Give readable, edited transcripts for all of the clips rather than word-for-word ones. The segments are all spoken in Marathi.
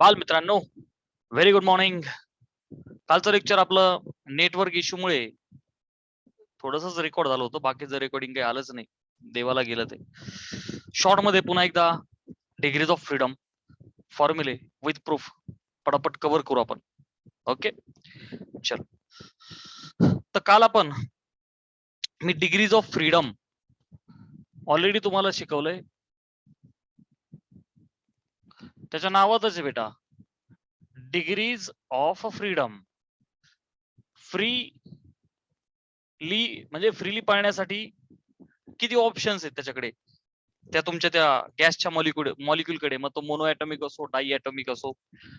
बाल मित्रांनो, व्हेरी गुड मॉर्निंग. कालचं लेक्चर आपलं नेटवर्क इश्यूमुळे थोडंसंच रेकॉर्ड झालं होतं. बाकीचं रेकॉर्डिंग काही आलंच नाही. देवाला गेलं ते. शॉर्ट मध्ये पुन्हा एकदा डिग्रीज ऑफ फ्रीडम फॉर्म्युले विथ प्रूफ पटापट कव्हर करू आपण. ओके, चल. तर काल आपण मी डिग्रीज ऑफ फ्रीडम ऑलरेडी तुम्हाला शिकवलंय. त्याच्या नावातच आहे बेटा, डिग्रीज ऑफ फ्रीडम. फ्रीली म्हणजे फ्रीली पाळण्यासाठी किती ऑप्शन्स आहेत त्याच्याकडे, त्या तुमच्या त्या गॅसच्या मॉलिक्यूलकडे, मग तो मोनो ॲटॉमिक असो, डाई ॲटॉमिक असो.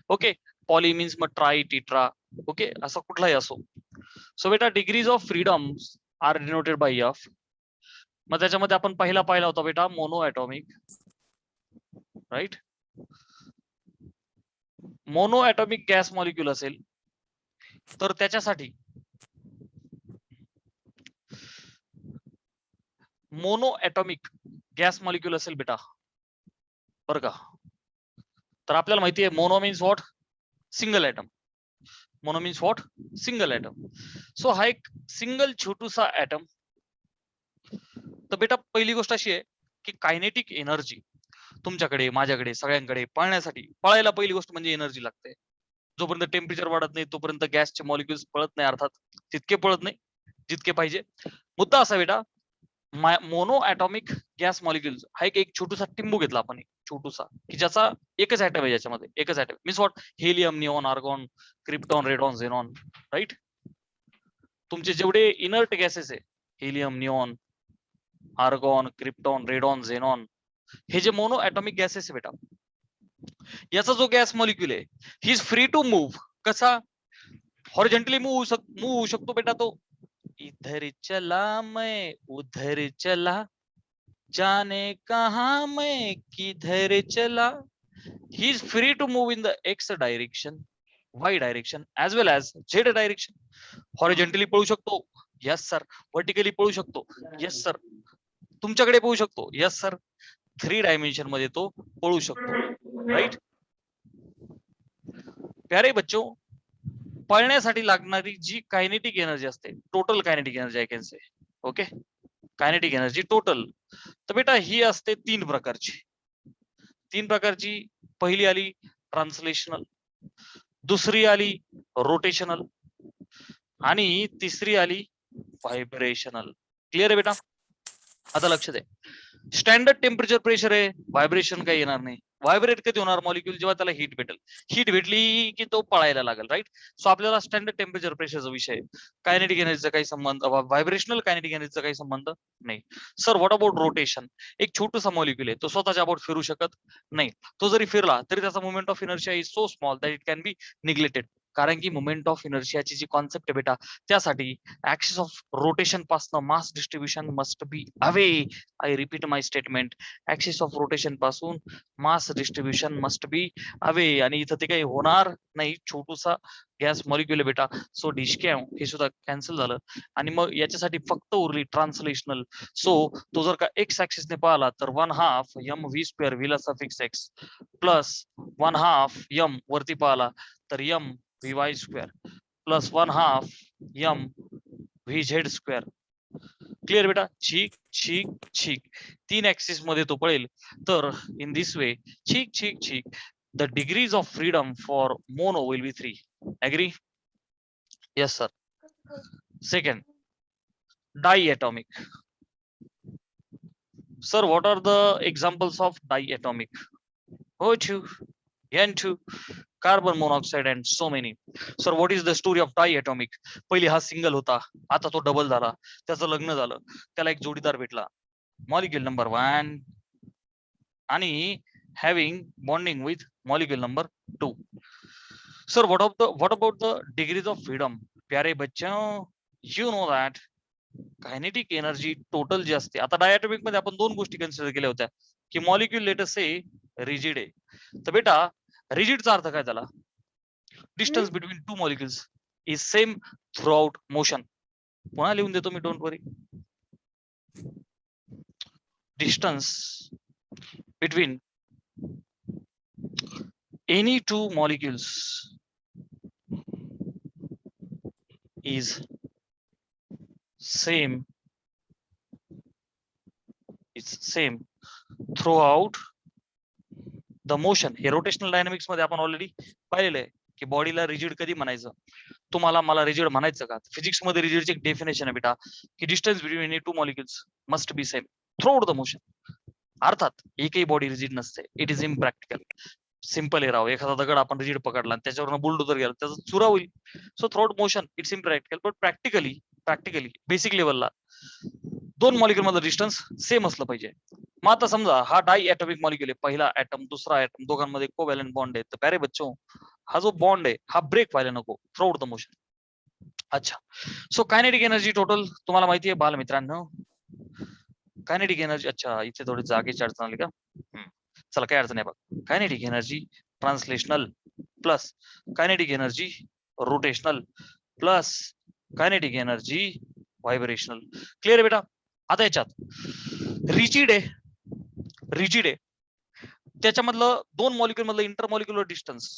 ओके, पॉली मीन्स मग ट्राय, टीट्रा. ओके, असं कुठलाही असो. सो बेटा, degrees of freedom are denoted by f. मग त्याच्यामध्ये आपण पहिला पाहिला होता बेटा mono atomic, right. Mono atomic gas molecule असेल तर त्याच्यासाठी मोनो ॲटॉमिक गॅस मॉलिक्यूल असेल बेटा, बरं का. तर आपल्याला माहिती आहे mono means what, single atom. Mono means what, single atom. So हा एक सिंगल छोटूसा ॲटम. तर बेटा पहिली गोष्ट अशी आहे की कायनेटिक एनर्जी तुमच्याकडे, माझ्याकडे, सगळ्यांकडे पळायला पहिली गोष्ट म्हणजे एनर्जी लागते. जोपर्यंत टेम्परेचर वाढत नाही तोपर्यंत गॅसचे मॉलिक्युल्स पळत नाही, अर्थात तितके पळत नाही जितके पाहिजे. मुद्दा असा बेटा, मोनो ॲटॉमिक गॅस मॉलिक्युल्स हा एक छोटूसा टिंबू घेतला आपण, एक छोटूसा, की ज्याचा एकच ॲटम आहे, ज्याच्यामध्ये एकच atom means what, helium, neon, argon, krypton, radon, xenon, right. तुमचे जेवढे इनर्ट गॅसेस आहे, helium, neon, argon, krypton, radon, xenon, हे जे मोनो ॲटॉमिक गॅसेस आहे बेटा, याचा जो गॅस मॉलिक्यूल आहे, he is free to move. कसा? हॉरिझॉन्टली मूव्ह होऊ शकतो बेटा तो. इधर चला मैं उधर चला, जाने कहा मैं किधर चला. He is free to move in the x direction, y direction as well as z direction. Horizontally पळू शकतो, यस सर. व्हर्टिकली पळू शकतो, यस सर. तुमच्याकडे पळू शकतो, यस सर. 3 डायमेन्शन मध्ये तो पळू शकतो, राईट. प्यारे बच्चो, पळण्यासाठी लागणारी जी कायनेटिक एनर्जी असते, total kinetic energy I can say, okay, kinetic energy total. तर बेटा ही असते 3 प्रकारची. पहिली आली ट्रान्सलेशनल, दुसरी आली रोटेशनल, आणि तिसरी आली व्हायब्रेशनल. क्लिअर आहे बेटा? आता लक्ष दे. स्टँडर्ड टेम्परेचर प्रेशर आहे, व्हायब्रेशन काही येणार नाही. व्हायब्रेट कधी होणार मॉलिक्यूल? जेव्हा त्याला हीट भेटेल. हीट भेटली की तो पळायला लागेल, राईट. सो आपल्याला स्टँडर्ड टेम्परेचर प्रेशरचा विषय, कायनेटिक एनर्जीचा काही संबंध, व्हायब्रेशनल कायनेटिक एनर्जीचा काही संबंध नाही. Sir what about rotation? एक छोटूसा मॉलिक्यूल आहे, तो स्वतःच्या अबाउट फिरू शकत नाही. तो जरी फिरला तरी त्याचा moment of inertia is so small that it can be neglected. कारण की मुवमेंट ऑफ इनर्शियाची जी कॉन्सेप्ट आहे बेटा, त्यासाठी ऍक्सिस ऑफ रोटेशन पासून mass distribution must be away. I repeat my statement, axis of rotation पासून mass distribution must be away. आणि इथं ते काही होणार नाही, छोटूसा गॅस मॉलिक्युल बेटा. सो डिस्कॅम हे सुद्धा कॅन्सल झालं. आणि मग याच्यासाठी फक्त उरली ट्रान्सलेशनल. सो तो जर का एक्स ऍक्सिसने पाहिला तर 1/2 एम व्ही स्क्वेअर, व्हीला सफिक्स एक्स, प्लस 1/2 एम वरती पाहिला तर M V Y square, plus 1/2 M V Z square. Clear बेटा? छीक छीक छीक, 3 ऍक्सिस मध्ये तो पळेल. तर इन दिस वे, छीक छीक छीक, the degrees of freedom for mono will be 3. Agree? Yes sir. Second, diatomic. Sir, what are the examples of diatomic? O2, N2, carbon monoxide and so many. Sir, what is the story of diatomic? पहिले हा सिंगल होता, आता तो डबल झाला, त्याचं लग्न झालं, त्याला एक जोडीदार भेटला, मॉलिक्यूल नंबर 1, आणि having bonding with molecule number 2. Sir, what about the degrees of freedom? प्यारे बच्चों, you know that kinetic energy total जी असते, आता डायटॉमिक मध्ये आपण 2 गोष्टी कन्सिडर केल्या होत्या, की मॉलिक्यूल लेटस से रिजिड आहे. तर बेटा रिजिडचा अर्थ काय झाला? Distance between 2 molecules is same throughout motion. पुन्हा लिहून देतो मी, don't worry. Distance between any two molecules is same throughout the motion. हे रोटेशनल डायनामिक्स मध्ये आपण ऑलरेडी पाहिलेलं आहे की बॉडीला रिजिड कधी म्हणायचं. तुम्हाला मला रिजिड म्हणायचं का? फिजिक्स मध्ये रिजिडची एक डेफिनेशन आहे बेटा की distance between any two molecules must be same through the motion. अर्थात एकही बॉडी रिजिड नसते. It is impractical. सिंपल आहे राव. एखादा दगड आपण रिजिड पकडला आणि त्याच्यावरून बुलडोजर गेला त्याचा चुरा होईल. So through motion it's impractical. But practically basic लेवलला दोन मॉलिक्युल मधलं डिस्टन्स सेम असलं पाहिजे. मग आता समजा हा डाय ॲटॉमिक मॉलिक्युल आहे. पहिला ॲटम दुसरा ॲटम दोघांमध्ये कोव्हॅलंट बॉन्ड आहे. तर प्यारे बच्चो हा जो बॉन्ड आहे हा ब्रेक व्हायला नको थ्रू द मोशन. अच्छा. सो कायनेटिक एनर्जी टोटल तुम्हाला माहिती आहे बाल मित्रांनो. कायनेटिक एनर्जी अच्छा इथे थोडी जागेची अडचण आली का? चला काय अडचण नाही बघ. Kinetic energy translational plus kinetic energy rotational plus kinetic energy vibrational. Clear आहे बेटा? आता याच्यात रिजिड आहे त्याच्यामधलं दोन मॉलिक्युल मधलं इंटरमॉलिक्युलर डिस्टन्स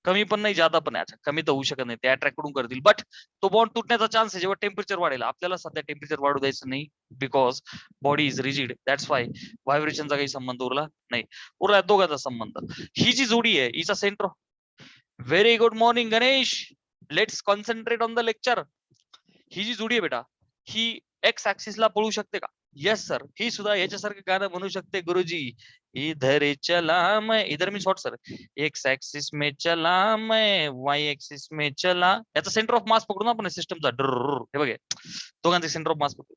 कमी पण नाही जादा पण नाही. कमी तर होऊ शकत नाही. ते अट्रॅक्ट करून करतील. बट तो बॉन्ड तुटण्याचा चान्स आहे जेव्हा टेम्परेचर वाढेल. आपल्याला सध्या टेम्परेचर वाढू द्यायचं नाही because body is rigid. That's why व्हायब्रेशनचा काही संबंध उरला नाही. उरला दोघांचा संबंध. ही जी जोडी आहे हिचा centre. Very good morning Ganesh. Let's concentrate on the lecture. ही जी जोडी आहे बेटा ही एक्स ऍक्सिसला पळू शकते का? Yes sir. ही सुद्धा याच्यासारखं गाणं म्हणू शकते गुरुजी. इधर चला मैं इधर मी शॉर्ट सर एक्स ऍक्सिस में चला मैं वाय ऍक्सिस में चला. याचा सेंटर ऑफ मास पकडून आपण सिस्टमचा हे बघे दोघांचे सेंटर ऑफ मास पकडू.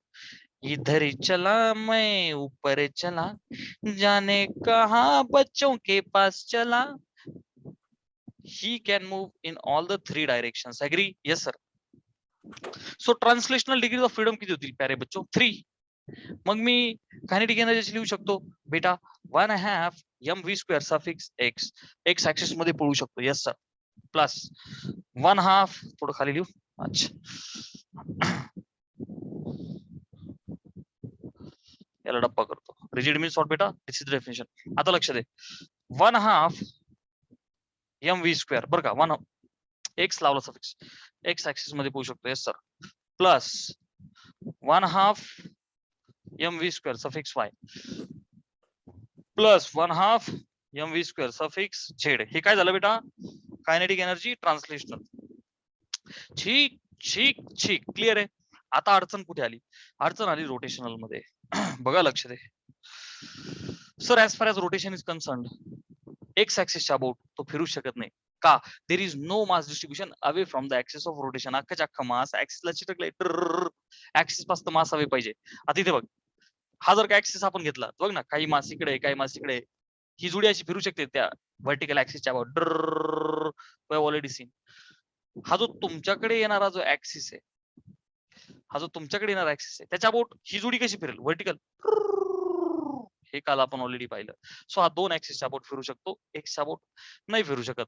इधर चला मैं ऊपर चला जाने कहा बच्चों के पास चला. He can move in all the three directions. Agree? Yes sir. So translational degree of freedom किती होतील प्यारे बच्चो? 3. मग मी कायनेटिक एनर्जी लिहू शकतो बेटा 1/2 mv² suffix x. X axis मध्ये पळू शकतो. Yes sir. प्लस 1/2 थोडं खाली लिहू. अच्छा याला डब्बा करतो. रिजिड मीन्स व्हॉट बेटा? दिस इज डेफिनेशन. आता लक्ष दे. 1/2 mv² बरं का. 1 एक्स लावला सफिक्स एक्स ऍक्सिस मध्ये पळू शकतो. Yes sir. Plus 1/2 mv² suffix Y plus 1/2 mv² suffix Z. हे काय झालं बेटा? Kinetic energy translational. ठीक ठीक ठीक. क्लिअर आहे? आता अडचण कुठे आली? अडचण आली रोटेशनल मध्ये. बघा लक्ष दे. Sir as far as rotation is concern X ऍक्सिसच्या अबाउट तो फिरू शकत नाही का? There is no mass distribution away from the axis of rotation. अख्खाच्या अख्खा मास ऍक्सिसला चिटकलाय. ऍक्सिस पासून मास हवे पाहिजे. आता इथे बघ हा जर का ऍक्सिस आपण घेतला बघ ना काही मास इकडे काही मास इकडे. ही जोडी अशी फिरू शकते त्या व्हर्टिकल ऍक्सिसच्या अबाउट. Already seen. हा जो तुमच्याकडे येणारा जो ऍक्सिस आहे त्याच्या अबाउट ही जोडी कशी फिरेल? व्हर्टिकल. हे काल आपण ऑलरेडी पाहिलं. सो हा दोन ऍक्सिसच्या अबाउट फिरू शकतो. एक्सच्या अबाउट नाही फिरू शकत.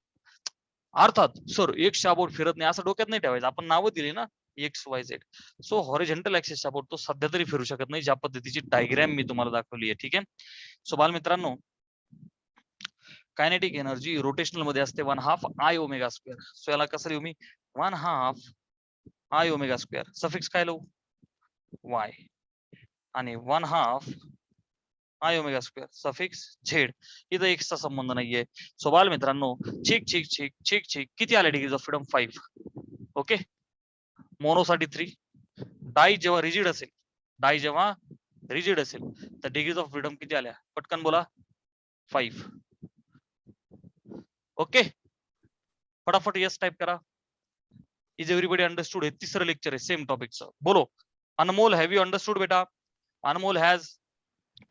अर्थात सर एक्सच्या अबाउट फिरत नाही असं डोक्यात नाही ठेवायचं. आपण नावं दिली ना X Y Z. So horizontal ऍक्सिसच्या अबाउट तो सध्या तरी फिरू शकत नाही. ज्या पद्धतीची डायग्राम मी तुम्हाला दाखवली आहे. ठीक आहे. सो बाल मित्रांनो कायनेटिक एनर्जी रोटेशनल मध्ये असते 1/2 I⍵². सो याला कसं लिहू मी? 1/2 I⍵². सफिक्स काय लावू? वाय आणि 1/2 I⍵² सफिक्स झेड. इथं एक्सचा संबंध नाहीये. सो बाल मित्रांनो ठीक ठीक ठीक ठीक ठीक. किती आले डिग्रीज ऑफ फ्रीडम? 5. ओके. मोनोसाठी 3. डाय जेव्हा रिजिड असेल तर डिग्रीज ऑफ फ्रीडम किती आल्या? पटकन बोला. 5. ओके. फटाफट यस टाइप करा. Is everybody understood? हे तिसरं लेक्चर आहे सेम टॉपिकचं. बोलो. अनमोल हॅव यू अंडरस्टूड बेटा? Anmol has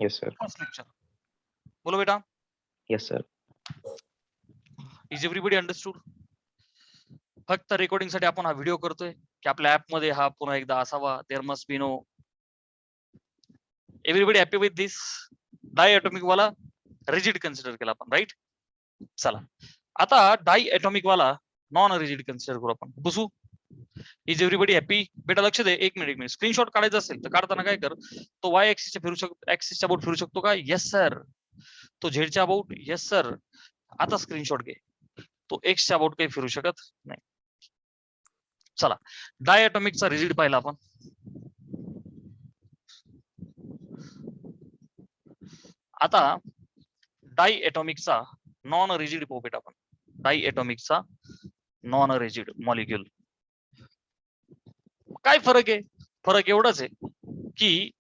Yes, sir. First lecture. बोलो बेटा. Yes, sir. Is everybody understood? फक्त रेकॉर्डिंग साठी आपण हा व्हिडिओ करतोय की आपल्या ऍप मध्ये हा पुन्हा एकदा असावा. There must be no. Everybody happy with this? Di atomic वाला रिजिड कन्सिडर केला आपण. राईट. चला आता डाय ॲटॉमिक वाला नॉन रिजिड कन्सिडर करू आपण. बसू. Is everybody happy? बेटा लक्ष दे. एक मिनिट स्क्रीनशॉट काढायचा असेल तर काढताना काय कर, तो वाय ऍक्सिसच्या फिरू शकतो, ऍक्सिसच्या अबाउट फिरू शकतो का? Yes sir. तो झेडच्या अबाउट? Yes sir. आता स्क्रीनशॉट घे. तो एक्सच्या अबाउट काही फिरू शकत नाही. चला, डायटॉमिकचा रिजिड पाहिला आपण. आता डायटॉमिकचा नॉन रिजिड पोपेट आपण. डायटॉमिकचा नॉन रिजिड मॉलिक्युल. काय फरक आहे? फरक एवढाच आहे की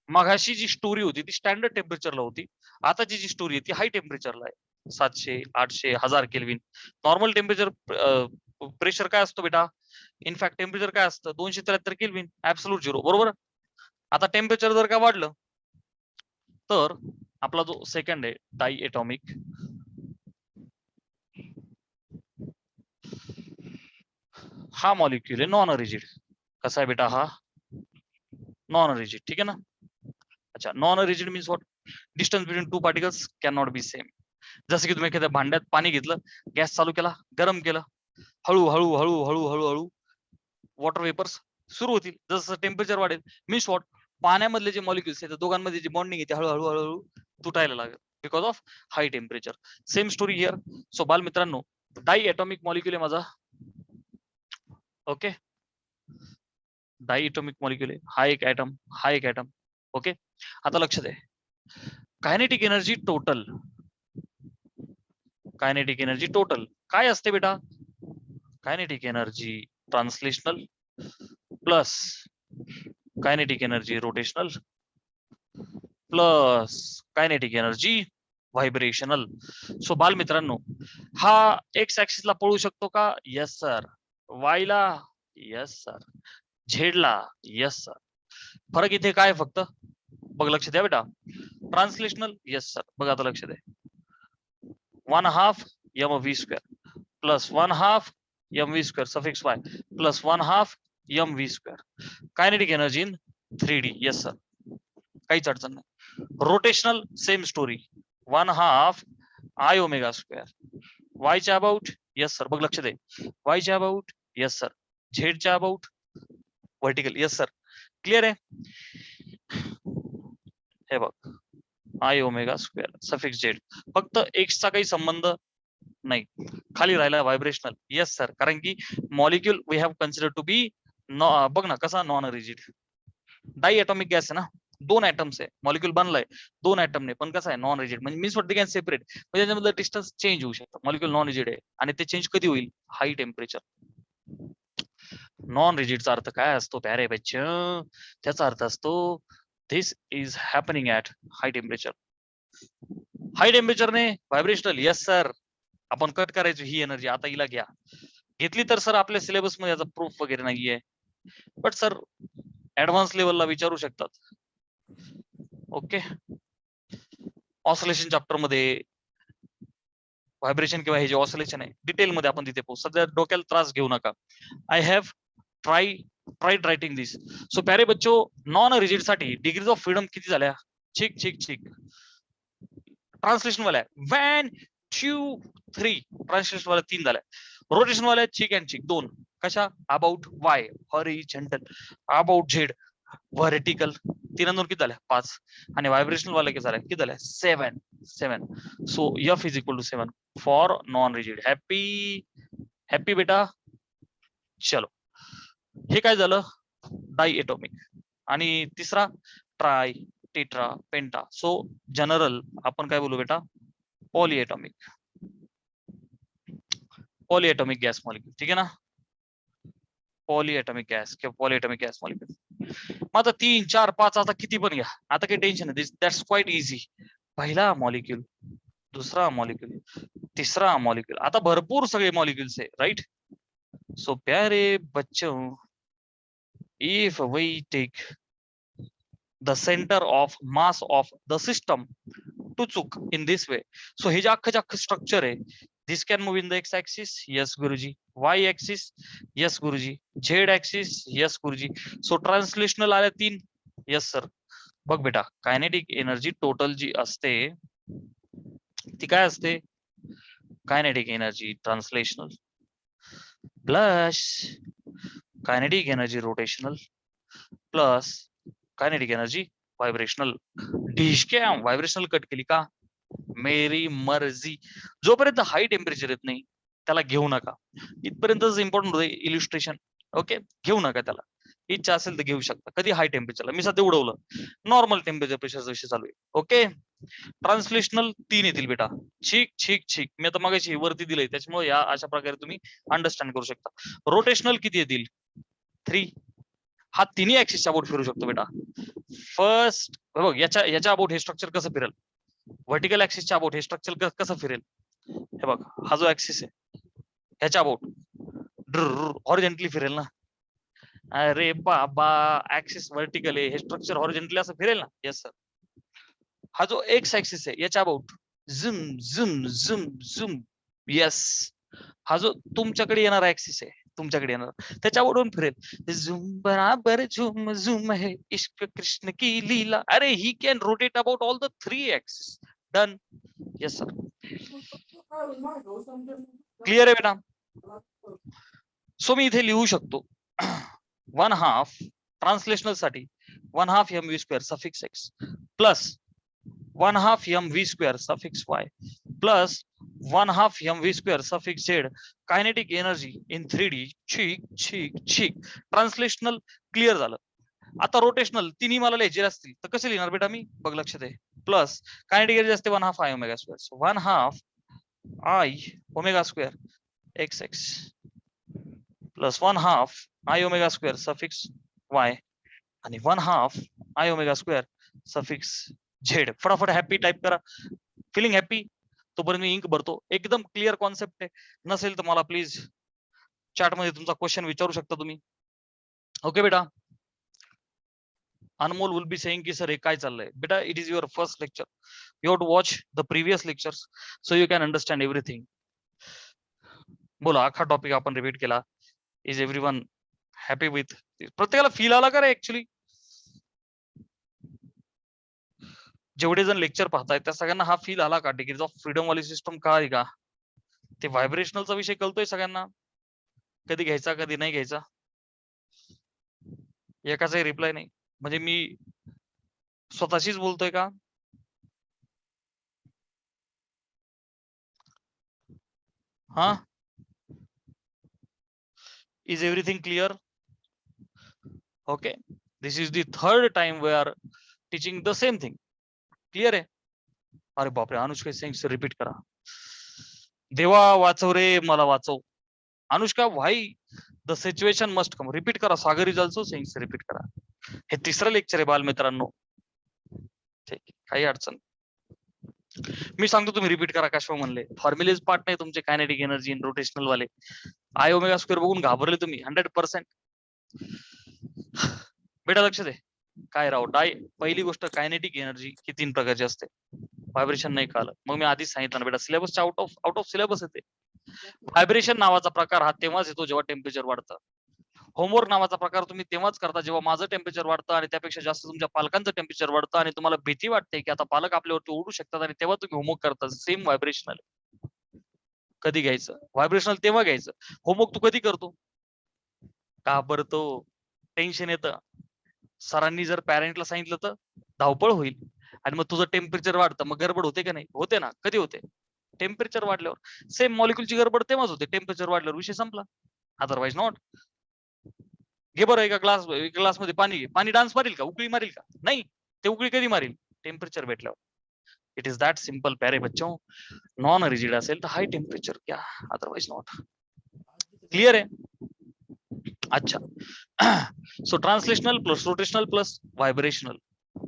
मगाशी जी स्टोरी होती ती स्टँडर्ड टेम्परेचरला होती. आताची जी स्टोरी आहे ती हाय टेम्परेचरला आहे. 700, 800, 1000 केल्विन. नॉर्मल टेम्परेचर प्रेशर काय असतो बेटा? इनफॅक्ट टेम्परेचर काय असतं? 273 केल्विन, ऍब्सोल्यूट झिरो, बरोबर. आता टेम्परेचर जर का वाढलं तर आपला जो सेकंड आहे डायटॉमिक, हा मॉलिक्युल आहे नॉन रिजिड. कसा आहे बेटा? हा नॉन रिजिड, ठीक आहे ना. अच्छा, non rigid means what? Distance between two particles can not be same. जसं की तुम्ही एखाद्या भांड्यात पाणी घेतलं, गॅस चालू केला, गरम केलं, हळूहळू हळूहळू हळूहळू वॉटर वेपर्स सुरू होतील. जसं टेम्परेचर वाढेल मीन्स व्हॉट? पाण्यामधले जे मॉलिक्युल्स आहेत दोघांमध्ये जी बॉन्डिंग आहे हळूहळू हळूहळू तुटायला लागेल because of high temperature. Same story here. So बाल मित्रांनो, डायटॉमिक मॉलिक्युल आहे माझा. ओके, डायटॉमिक मॉलिक्युल आहे. हा एक ऍटम, हा एक ऍटम. ओके, आता लक्ष दे. Kinetic energy total, kinetic energy total काय असते बेटा? Kinetic energy translational plus kinetic energy rotational plus kinetic energy vibrational. So बाल मित्रांनो, हा एक्स ऍक्सिसला पळू शकतो का? Yes sir. वायला? Yes sir. झेडला? Yes sir. फरक इथे काय फक्त? बघ, लक्ष द्या बेटा. ट्रान्सलेशनल? Yes sir. बघा आता लक्ष द्या. 1/2 mv² plus 1/2 mv² suffix y plus 1/2 mv². Kinetic energy in 3D. Yes sir, काहीच अडचण नाही. Rotational same story. 1/2 I⍵². y च्या अबाउट? Yes sir. बघ लक्ष दे. y च्या अबाउट? Yes sir. झेड च्या about? Vertical? Yes sir. Clear आहे? हे बघ, I⍵² सफिक्स झेड. फक्त एक्स चा काही संबंध नाही. खाली राहिला व्हायब्रेशनल. येस सर, कारण की molecule we have consider to be, बघ ना कसा नॉन रिजिड. डायटॉमिक गॅस आहे ना, 2 ऍटम्स आहे, मॉलिक्युल बनलाय 2 ऍटमने, पण कसं आहे नॉन रिजिड. म्हणजे means what? They can separate. म्हणजे त्याच्यामधलं डिस्टन्स चेंज होऊ शकतं. मॉलिक्युल नॉन रिजिड आहे आणि ते चेंज कधी होईल? High temperature. नॉन रिजिडचा अर्थ काय असतो प्यारे बच्चे? त्याचा अर्थ असतो this is happening at high temperature. High टेम्परेचरने व्हायब्रेशनल? Yes sir. आपण कट करायचो ही एनर्जी. आता हिला घ्या. घेतली तर सर आपल्या सिलेबस मध्ये याचा प्रूफ वगैरे नाहीये, बट सर ऍडव्हान्स लेवलला विचारू शकतात. ओके, ऑसिलेशन चॅप्टर मध्ये व्हायब्रेशन किंवा हे जे ऑसिलेशन आहे डिटेल मध्ये आपण तिथे पोहोच. सध्या डोक्याला त्रास घेऊ नका. I have tried writing this. So प्यारे बच्चो, नॉन रिजिड साठी डिग्रीज ऑफ फ्रीडम किती झाल्या? चिक चिक चिक. ट्रान्सलेशन वाल्या 1 2 3, ट्रान्सलेशन वाल्या 3 झाल्या. रोटेशन वाल्या चिक अँड चिक 2. कशा? About Y horizontal, about Z vertical. 3 किती झाल्या? 5. आणि व्हायब्रेशनल वाल्या किती झाल्या? 7. So F is equal to 7 for non rigid. Happy बेटा? चलो, हे काय झालं? डायटॉमिक. आणि तिसरा tri, tetra, penta. So general आपण काय बोलू बेटा? पॉलीएटॉमिक. पॉलीएटॉमिक गॅस मॉलिक्युल, ठीक आहे ना. पॉलीएटॉमिक गॅस किंवा पॉलीएटॉमिक गॅस मॉलिक्युल. मग आता 3 4 5 आता किती पण घ्या, आता काही टेन्शन नाही. That's quite easy. पहिला मॉलिक्युल, दुसरा मॉलिक्युल, तिसरा मॉलिक्युल. आता भरपूर सगळे मॉलिक्युल्स आहे, राईट. सो प्यारे बच्चों, if we take the center of mass of the system to चूक in this way. So हे जे अख्खं स्ट्रक्चर आहे, this can move in the x axis, yes गुरुजी. Y axis, yes गुरुजी. Z axis, yes गुरुजी. So ट्रान्सलेशनल आल्या 3, yes सर. बघ बेटा, कायनेटिक एनर्जी टोटल जी असते ती काय असते? Kinetic energy translational plus kinetic energy rotational plus kinetic energy vibrational. ढिशक्या व्हायब्रेशनल कट केली का? मेरी मर्जी. जोपर्यंत हाय टेम्परेचर येत नाही त्याला घेऊ नका. इथपर्यंतच इम्पॉर्टंट होते इलिस्ट्रेशन. ओके, घेऊ नका त्याला. इच्छा असेल तर घेऊ शकता. कधी हाय टेम्परेचरला, मी सध्या उडवलं. नॉर्मल टेम्परेचर प्रेशरचा विषय चालू आहे. ओके, ट्रान्सलेशनल 3 येतील बेटा. ठीक ठीक ठीक, मी आता मागाशी वरती दिलंय त्याच्यामुळे या अशा प्रकारे तुम्ही अंडरस्टँड करू शकता. रोटेशनल किती येतील? 3. हा तिन्ही ऍक्सिसच्या अबाउट फिरू शकतो बेटा. फर्स्ट बघ, याच्या अबाउट हे स्ट्रक्चर कसं फिरेल? व्हर्टिकल ऍक्सिसच्या अबाउट हे स्ट्रक्चर कसं फिरेल? हे बघ, हा जो ऍक्सिस आहे ह्याच्या अबाउट हॉरिझॉन्टली फिरेल ना. अरे बाबा, ऍक्सिस व्हर्टिकल आहे, हे स्ट्रक्चर हॉरिझॉन्टली असं फिरेल ना. Yes sir. हा जो एक्स ऍक्सिस आहे याच्या अबाउट झुम झुम झुम झुम. येस. हा जो तुमच्याकडे येणारा ऍक्सिस आहे, तुमच्याकडे येणार त्याच्यावरून फिरेल. झुम बराबर झुम झुम है इश्क कृष्ण की लीला. अरे he can rotate about all the 3 axis. Done. Yes sir. Clear आहे बेटा? सो मी इथे लिहू शकतो 1/2 ट्रान्सलेशनल साठी 1/2 mv² suffix x plus 1/2 mv² suffix y plus 1/2 mv² suffix z kinetic energy in 3D. ठीक ठीक ठीक. ट्रान्सलेशनल क्लिअर झालं. आता रोटेशनल तिन्ही मला लिहायचे असतील तर कसे लिहिणार बेटा मी? बघ लक्ष दे. प्लस कायनेटिक एनर्जी असते 1/2 I ω². 1/2 I ω² xx plus 1/2 I ω² suffix y आणि 1/2 I ω² सफिक्स z. फटाफट हॅपी टाइप करा. Feeling happy? तोपर्यंत मी इंक भरतो. एकदम क्लिअर कॉन्सेप्ट आहे. नसेल तर मला प्लीज चॅट मध्ये तुमचा क्वेश्चन विचारू शकता तुम्ही. ओके बेटा. अनमोल विल बी सेइंग की सर हे काय चाललंय? बेटा, it is your first lecture. You have to watch the previous lectures so you can understand everything. बोला, अख्खा टॉपिक आपण रिपीट केला. Is everyone happy with? प्रत्येकाला फील आला का रे? ऍक्च्युली जेवढे जण लेक्चर पाहतायत त्या सगळ्यांना हा फील आला का? डिग्रीज ऑफ फ्रीडम वाली सिस्टम कळाली का? ते व्हायब्रेशनलचा विषय कळतोय सगळ्यांना? कधी घ्यायचा कधी नाही घ्यायचा? एकाचाही रिप्लाय नाही. म्हणजे मी स्वतःशीच बोलतोय का? हा, is everything clear? Okay, this is the third time we are teaching the same thing. Clear आहे? अरे बापरे, अनुष्का सेंग्स रिपीट करा. देवा वाचव रे, मला वाचव. अनुष्का, व्हाई the situation must come. Repeat करा. सागर इज ऑल्सो सेंग्स रिपीट करा. हे तिसरं लेक्चर आहे बालमित्रांनो. ठीक, काही अडचण. मी सांगतो तुम्ही रिपीट करा. कशा म्हणले फॉर्म्युलेज पार्ट नाही तुमचे कायनेटिक एनर्जी इन रोटेशनल वाले. I ω² बघून घाबरले तुम्ही 100%. बेटा लक्ष दे. काय राव पहिली गोष्ट, कायनेटिक एनर्जी ही 3 प्रकारची असते. व्हायब्रेशन नाही कळलं मग मी आधीच सांगितलं ना बेटा, सिलेबसच्या आउट ऑफ सिलेबस येते. व्हायब्रेशन नावाचा प्रकार हा तेव्हाच येतो जेव्हा टेम्परेचर वाढतं. होमवर्क नावाचा प्रकार तुम्ही तेव्हाच करता जेव्हा माझं टेम्परेचर वाढतं आणि त्यापेक्षा जास्त तुमच्या पालकांचं टेम्परेचर वाढतं आणि तुम्हाला भीती वाटते की आता पालक आपल्यावरती ओढू शकतात आणि तेव्हा तुम्ही होमवर्क करता. Same vibrational. कधी घ्यायचं व्हायब्रेशनल? तेव्हा घ्यायचं. होमवर्क तू कधी करतो? घाबरतो, टेन्शन येतं. सरांनी जर पॅरेंटला सांगितलं तर धावपळ होईल आणि मग तुझं टेम्परेचर वाढतं, मग गडबड होते का नाही? होते ना. कधी होते? टेम्परेचर वाढल्यावर. सेम मॉलिक्युलची गडबड तेव्हाच होते, टेम्परेचर वाढल्यावर. विषय संपला. Otherwise not. घे बरं, एका ग्लास मध्ये पाणी घे. पाणी डान्स मारील का? उकळी मारील का? नाही. ते उकळी कधी मारील? टेम्परेचर भेटल्यावर. इट इज दॅट सिंपल प्यारे बच्चों. नॉन रिजिड असेल तर हाय टेम्परेचर क्या, अदरवाइज नॉट. क्लिअर आहे? अच्छा. So translational plus rotational plus vibrational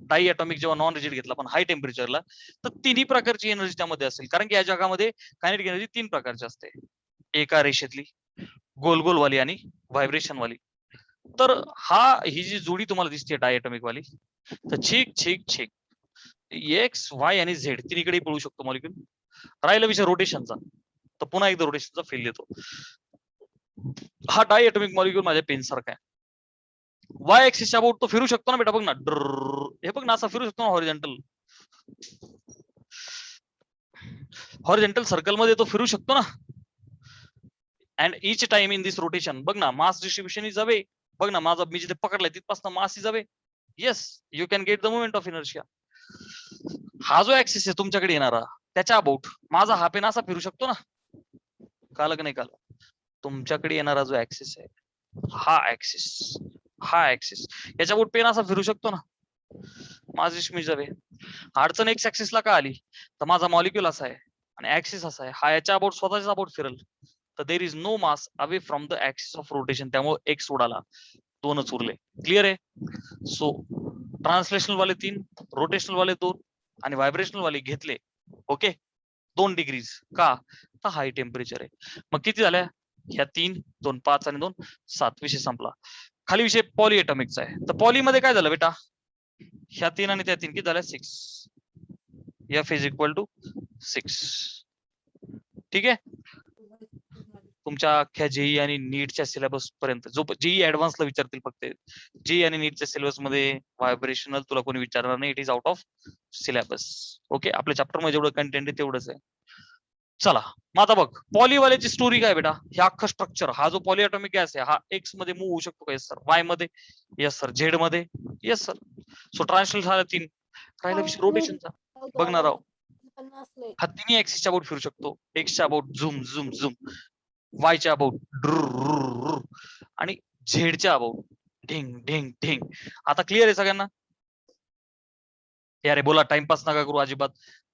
diatomic जेव्हा नॉन रिजिड घेतला पण हाय टेम्परेचरला, तर तिन्ही प्रकारची एनर्जी त्यामध्ये असेल. कारण की या जगामध्ये कायनेटिक एनर्जी 3 प्रकारची असते. एका रेषेतली, गोल गोल वाली आणि व्हायब्रेशन वाली. तर ही जी जोडी तुम्हाला दिसते डाय ॲटॉमिक वाली, तर ठीक एक्स वाय आणि झेड तिन्हीकडे पळू शकतो मॉलिक्युल. राहिला विषय रोटेशनचा, तर पुन्हा एकदा रोटेशनचा फील देतो. हा डाय ॲटॉमिक मॉलिक्युल माझ्या पेन सारखा आहे. वाय ऍक्सिस अबाउट तो फिरू शकतो ना बेटा. बघ ना, हे बघ ना, असा फिरू शकतो ना हॉरिझॉन्टल. हॉरिझॉन्टल सर्कल मध्ये तो फिरू शकतो ना. And each time in this rotation, बघ ना, मास डिस्ट्रीब्युशन इज अवे. बघ ना, माझा मी जिथे पकडलाय तिथपासून mass is away. Yes, you can get the moment of inertia. हा जो ऍक्सिस आहे तुमच्याकडे येणारा, त्याच्या अबाउट माझा हा पेन असा फिरू शकतो ना, कळलं की नाही कळलं? तुमच्याकडे येणारा जो ऍक्सिस आहे, हा ऍक्सिस याच्या अबाउट पेन असा फिरू शकतो ना. माझी स्मिजर आहे, अडचण एक्स ऍक्सिसला का आली, तर माझा मॉलिक्यूल असा आहे आणि ऍक्सिस असा आहे, हा याच्या अबाउट स्वतःच्या अबाउट फिरल, तर there is no mass away from the axis of rotation, त्यामुळे एक्स उडाला, दोनच उरले. क्लिअर आहे? सो ट्रान्सलेशनल वाले 3, रोटेशनल वाले 2 आणि व्हायब्रेशनल वाले घेतले. ओके, 2 डिग्रीज का, तर हाय टेम्परेचर आहे. मग किती झाल्या? ह्या 3, 2 5 आणि 2 7, विषय संपला. खाली विषय पॉलीएटॉमिकचा आहे. तर पॉलीमध्ये काय झालं बेटा, ह्या 3 आणि त्या 3 किती झाल्या? 6. F is equal to 6. ठीक आहे. तुमच्या अख्ख्या जेई आणि नीटच्या सिलेबस पर्यंत, जो जेई ऍडव्हान्सला विचारतील फक्त, जेई आणि नीटच्या सिलेबस मध्ये व्हायब्रेशनल तुला कोणी विचारणार नाही, it is out of syllabus. Okay, आपल्या चॅप्टर मध्ये जेवढं कंटेंट आहे तेवढंच आहे. चला मग आता बघ, पॉलीवाल्याची स्टोरी काय बेटा, हे अख्खं स्ट्रक्चर, हा जो पॉलीएटॉमिक गॅस आहे, हा एक्स मध्ये मूव्ह होऊ शकतो का? Yes sir. वाय मध्ये? Yes sir. झेड मध्ये? Yes sir. सो ट्रान्सलेशन झाला 3. राहिला विषय रोटेशनचा. बघणार आहोत, हा तिन्ही ऍक्सिसच्या अबाउट फिरू शकतो. एक्सच्या अबाउट झूम झूम झूम, वायच्या अबाउट आणि झेडच्या अबाउट ढिंग ढिंग ढिंग. आता क्लिअर आहे सगळ्यांना? अरे बोला, टाइमपास नका करू अजिबात.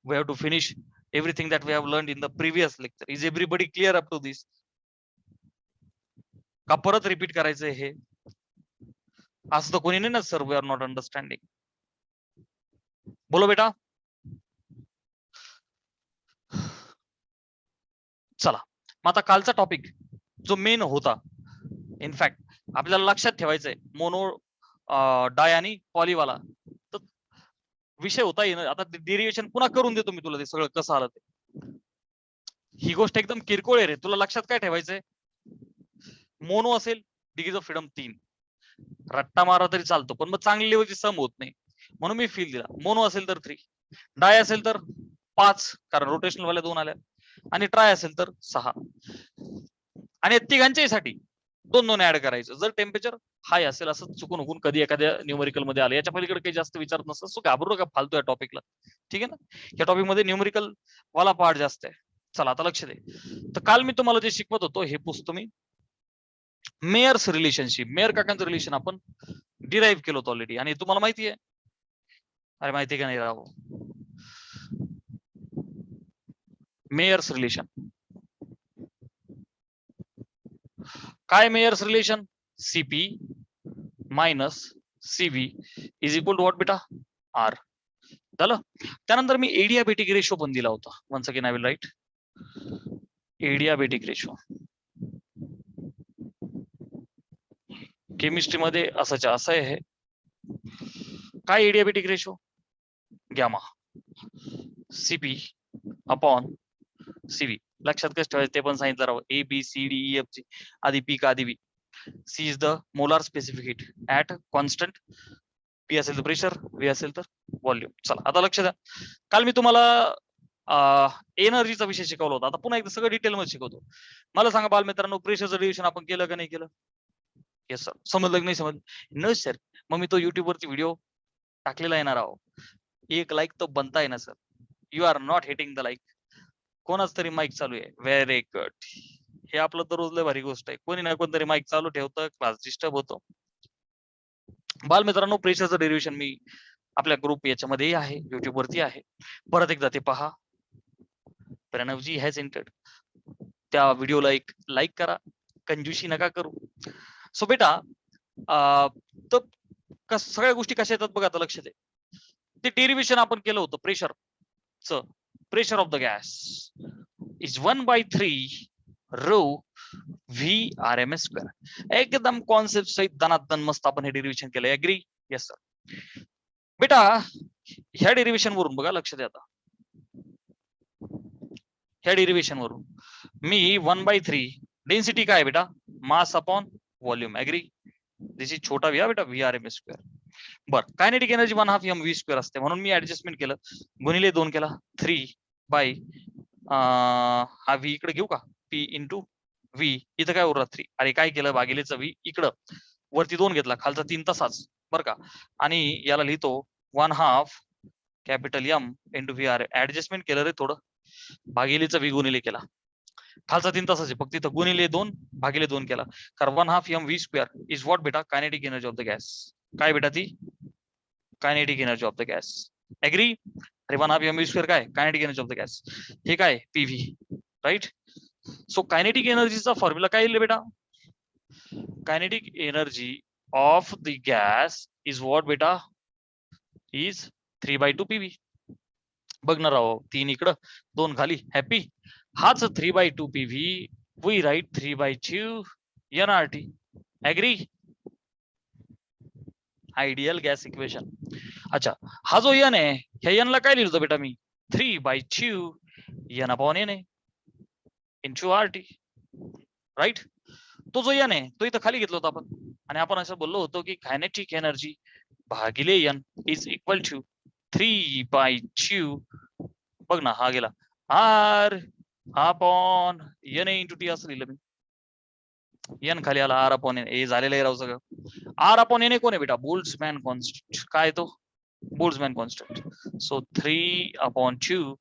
We have to finish everything that we have learned in the previous lecture. Is everybody clear up to this? का परत रिपीट करायचंय हे? असं तर कोणी नाही ना sir, we are not understanding. बोलो बेटा. चला मग आता कालचा टॉपिक जो मेन होता, इनफॅक्ट आपल्याला लक्षात ठेवायचंय, मोनो डाय आणि पॉलीवाला, तर विषय होता आता डेरिव्हेशन पुन्हा करून देतो मी तुला, ते सगळं कसं आलं ते. ही गोष्ट एकदम किरकोळ आहे रे, तुला लक्षात काय ठेवायचंय, मोनो असेल डिग्रीज ऑफ फ्रीडम 3, रट्टा मारा तरी चालतो, पण मग चांगली लेवलची सम होत नाही, म्हणून मी फील दिला. मोनो असेल तर 3, डाय असेल तर 5, कारण रोटेशनल वाल्या 2 आल्या, आणि ट्राय असेल तर 6. आणि तिघांच्याही साठी 2-2 ऍड करायचं. जर टेम्परेचर हाय असेल, असं चुकून हुकून कधी एखाद्या न्यूमेरिकल मध्ये आलं, याच्या पलीकडे काही जास्त विचारत नसतं, सो घाबरू नका फालतू या टॉपिकला. ठीक आहे ना? या टॉपिक मध्ये न्यूमेरिकल वाला पार्ट जास्त आहे. चला आता लक्ष दे. तर काल मी तुम्हाला जे शिकवत होतो, हे पुसतो मी. मेयर्स रिलेशनशिप, मेयर काकांचं रिलेशन आपण डिराईव्ह केलं होतं ऑलरेडी, आणि तुम्हाला माहिती आहे, अरे माहिती का नाही राव, मेयर्स रिलेशन काय? Mayer's relation CP minus CV is equal to what बेटा? आर. झालं. त्यानंतर मी एडियाबेटिक रेशो पण दिला होता. Once again I will write adiabatic ratio. Chemistry मध्ये असं आहे, काय adiabatic ratio? Gamma CP upon CV. लक्षात कसं ठेवायचं ते पण सांगितलं राव. A B C D E F G, आधी पी का आधी B. C is the molar specific heat at constant, P असेल तर प्रेशर, व्ही असेल तर व्हॉल्यूम. चला आता लक्ष द्या, काल मी तुम्हाला एनर्जीचा विषय शिकवला होता. आता पुन्हा एकदा सगळं डिटेल मध्ये शिकवतो. मला सांगा बालमित्रांनो, प्रेशरचं डिव्हिजन आपण केलं का नाही केलं? Yes sir. समजलं की नाही समजलं? न सर, मग मी तो युट्यूब वरती व्हिडिओ टाकलेला येणार आहो. 1 लाईक तो बनता आहे ना sir. You are not hitting the like. कोणाच तरी माईक चालू आहे. Very good. हे आपलं तर रोज लय भारी गोष्ट आहे. कोणी ना कोणतरी माईक चालू ठेवतं, क्लास डिस्टर्ब होतो. बालमित्रांनो, प्रेशरचं डेरिव्हेशन मी आपल्या ग्रुप याच्यामध्येही आहे, युट्यूब वरती आहे, परत एकदा ते पहा. प्रणवजी हॅज एंटर्ड. त्या व्हिडिओला एक लाईक करा, कंजूशी नका करू. सो बेटा, तर सगळ्या गोष्टी कशा येतात बघा आता लक्ष दे. ते डेरिव्हेशन आपण केलं होतं प्रेशरचं. Pressure of the gas is 1/3 rho V R M S square. एकदम कॉन्सेप्ट सहित दनादन मस्त आपण हे डेरिव्हेशन केलं. एग्री? Yes sir. बेटा ह्या डेरिव्हेशन वरून बघा, लक्ष द्या आता, ह्या डेरिव्हेशन वरून मी 1/3 डेन्सिटी काय बेटा? Mass upon volume. Agree? This is छोटा व्ही बेटा, V R M S square. बरं, कायनेटिक एनर्जी 1/2 mv स्क्वेअर असते, म्हणून मी ऍडजस्टमेंट केलं, गुणिले 2 केला, 3 बाय हा व्ही इकडे घेऊ का, पी इंटू व्ही. इथं काय उरला 3. अरे काय केलं, भागिलेचं व्ही इकडं, वरती 2 घेतला, खालचा 3 तसाच बरं का, आणि याला लिहितो 1/2 capital M into V R. Adjustment केलं रे थोडं, भागिलेचा व्ही गुणिले केला. खालचा 3 तासाचे फक्त इथं गुणिले 2 भागिले 2 केला. कारण 1/2 mv स्क्वेअर इज व्हॉट बेटा, kinetic energy of the gas. काय बेटा ती, kinetic energy of the gas. Agree. अरे 1/2 mv स्क्वेअर काय, kinetic energy of the gas. हे काय, पीव्ही. राईट. सो कायनेटिक एनर्जीचा फॉर्म्युला काय येईल बेटा, kinetic energy of the gas is what बेटा, इज 3/2 पीव्ही. बघणार राहो, 3 इकडं 2 खाली, हॅपी. हाच 3/2 PV we write 3/2 NRT. Agree. Ideal gas equation. अच्छा, हा जो एन आहे, ह्या एन ला काय लिहिलं बेटा मी, 3/2 N upon N into RT. Right. तो जो एन आहे तो इथं खाली घेतला होता आपण, आणि आपण असं बोललो होतो की कायनेटिक एनर्जी भागिले एन इज इक्वल टू 3/2. बघ ना, हा गेला R upon N into T असं लिहिलं मी. एन खाली आला, आर अपॉन एन. ए झालेलं आहे राव सगळं. आर अपॉन एन कोण आहे बेटा, बोल्ट्झमॅन कॉन्स्टंट. काय तो, Boltzmann constant. So 3/2